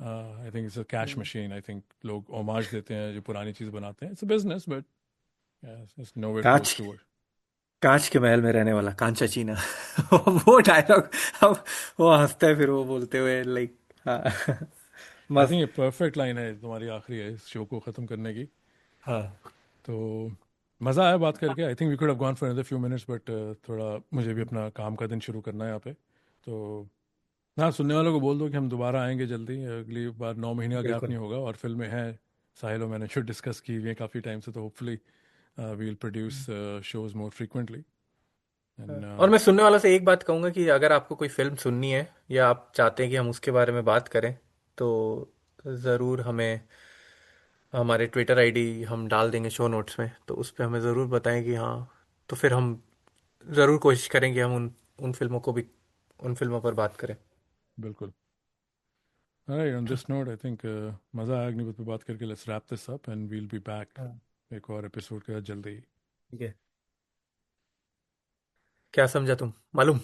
I think it's a cash hmm. Machine. I think लोग ओमाज देते हैं जो पुरानी चीज़ बनाते हैं, it's a business, but it's nowhere close कांच, टू वर्ड। कांच के महल में रहने वाला कांचा चीना। वो डायलॉग, अब वो हंसता है फिर वो बोलते हुए लाइक, हाँ। आई मस्त। थिंक ये परफेक्ट लाइन है तुम्हारी आखिरी है इस शो को ख़त्म करने की। हाँ तो मज़ा आया बात करके, I think we could have gone for another few minutes, but थोड़ा मुझे भी अपना काम का दिन शुरू करना है यहाँ पे, तो हाँ, सुनने वालों को बोल दो कि हम दोबारा आएंगे जल्दी, अगली बार 9 महीने का गैप बिल्कुल। नहीं होगा, और फिल्में हैं साहिल और मैंने जो डिस्कस की हुई हैं काफ़ी टाइम से, तो hopefully we will produce shows more frequently and और मैं सुनने वालों से एक बात कहूंगा कि अगर आपको कोई फिल्म सुननी है या आप चाहते हैं कि हम उसके बारे में बात करें, तो ज़रूर हमें, हमारे ट्विटर आईडी हम डाल देंगे शो नोट्स में, तो उस पर हमें ज़रूर बताएं कि हाँ, तो फिर हम ज़रूर कोशिश करेंगे हम उन उन फिल्मों को भी, उन फिल्मों पर बात करें। बिल्कुल। Alright, on this note I think मज़ा आया अग्निपथ पे बात करके। Let's wrap this up and we'll be back हाँ, एक और एपिसोड के साथ जल्दी ही। ठीक है। क्या समझा तुम, मालूम?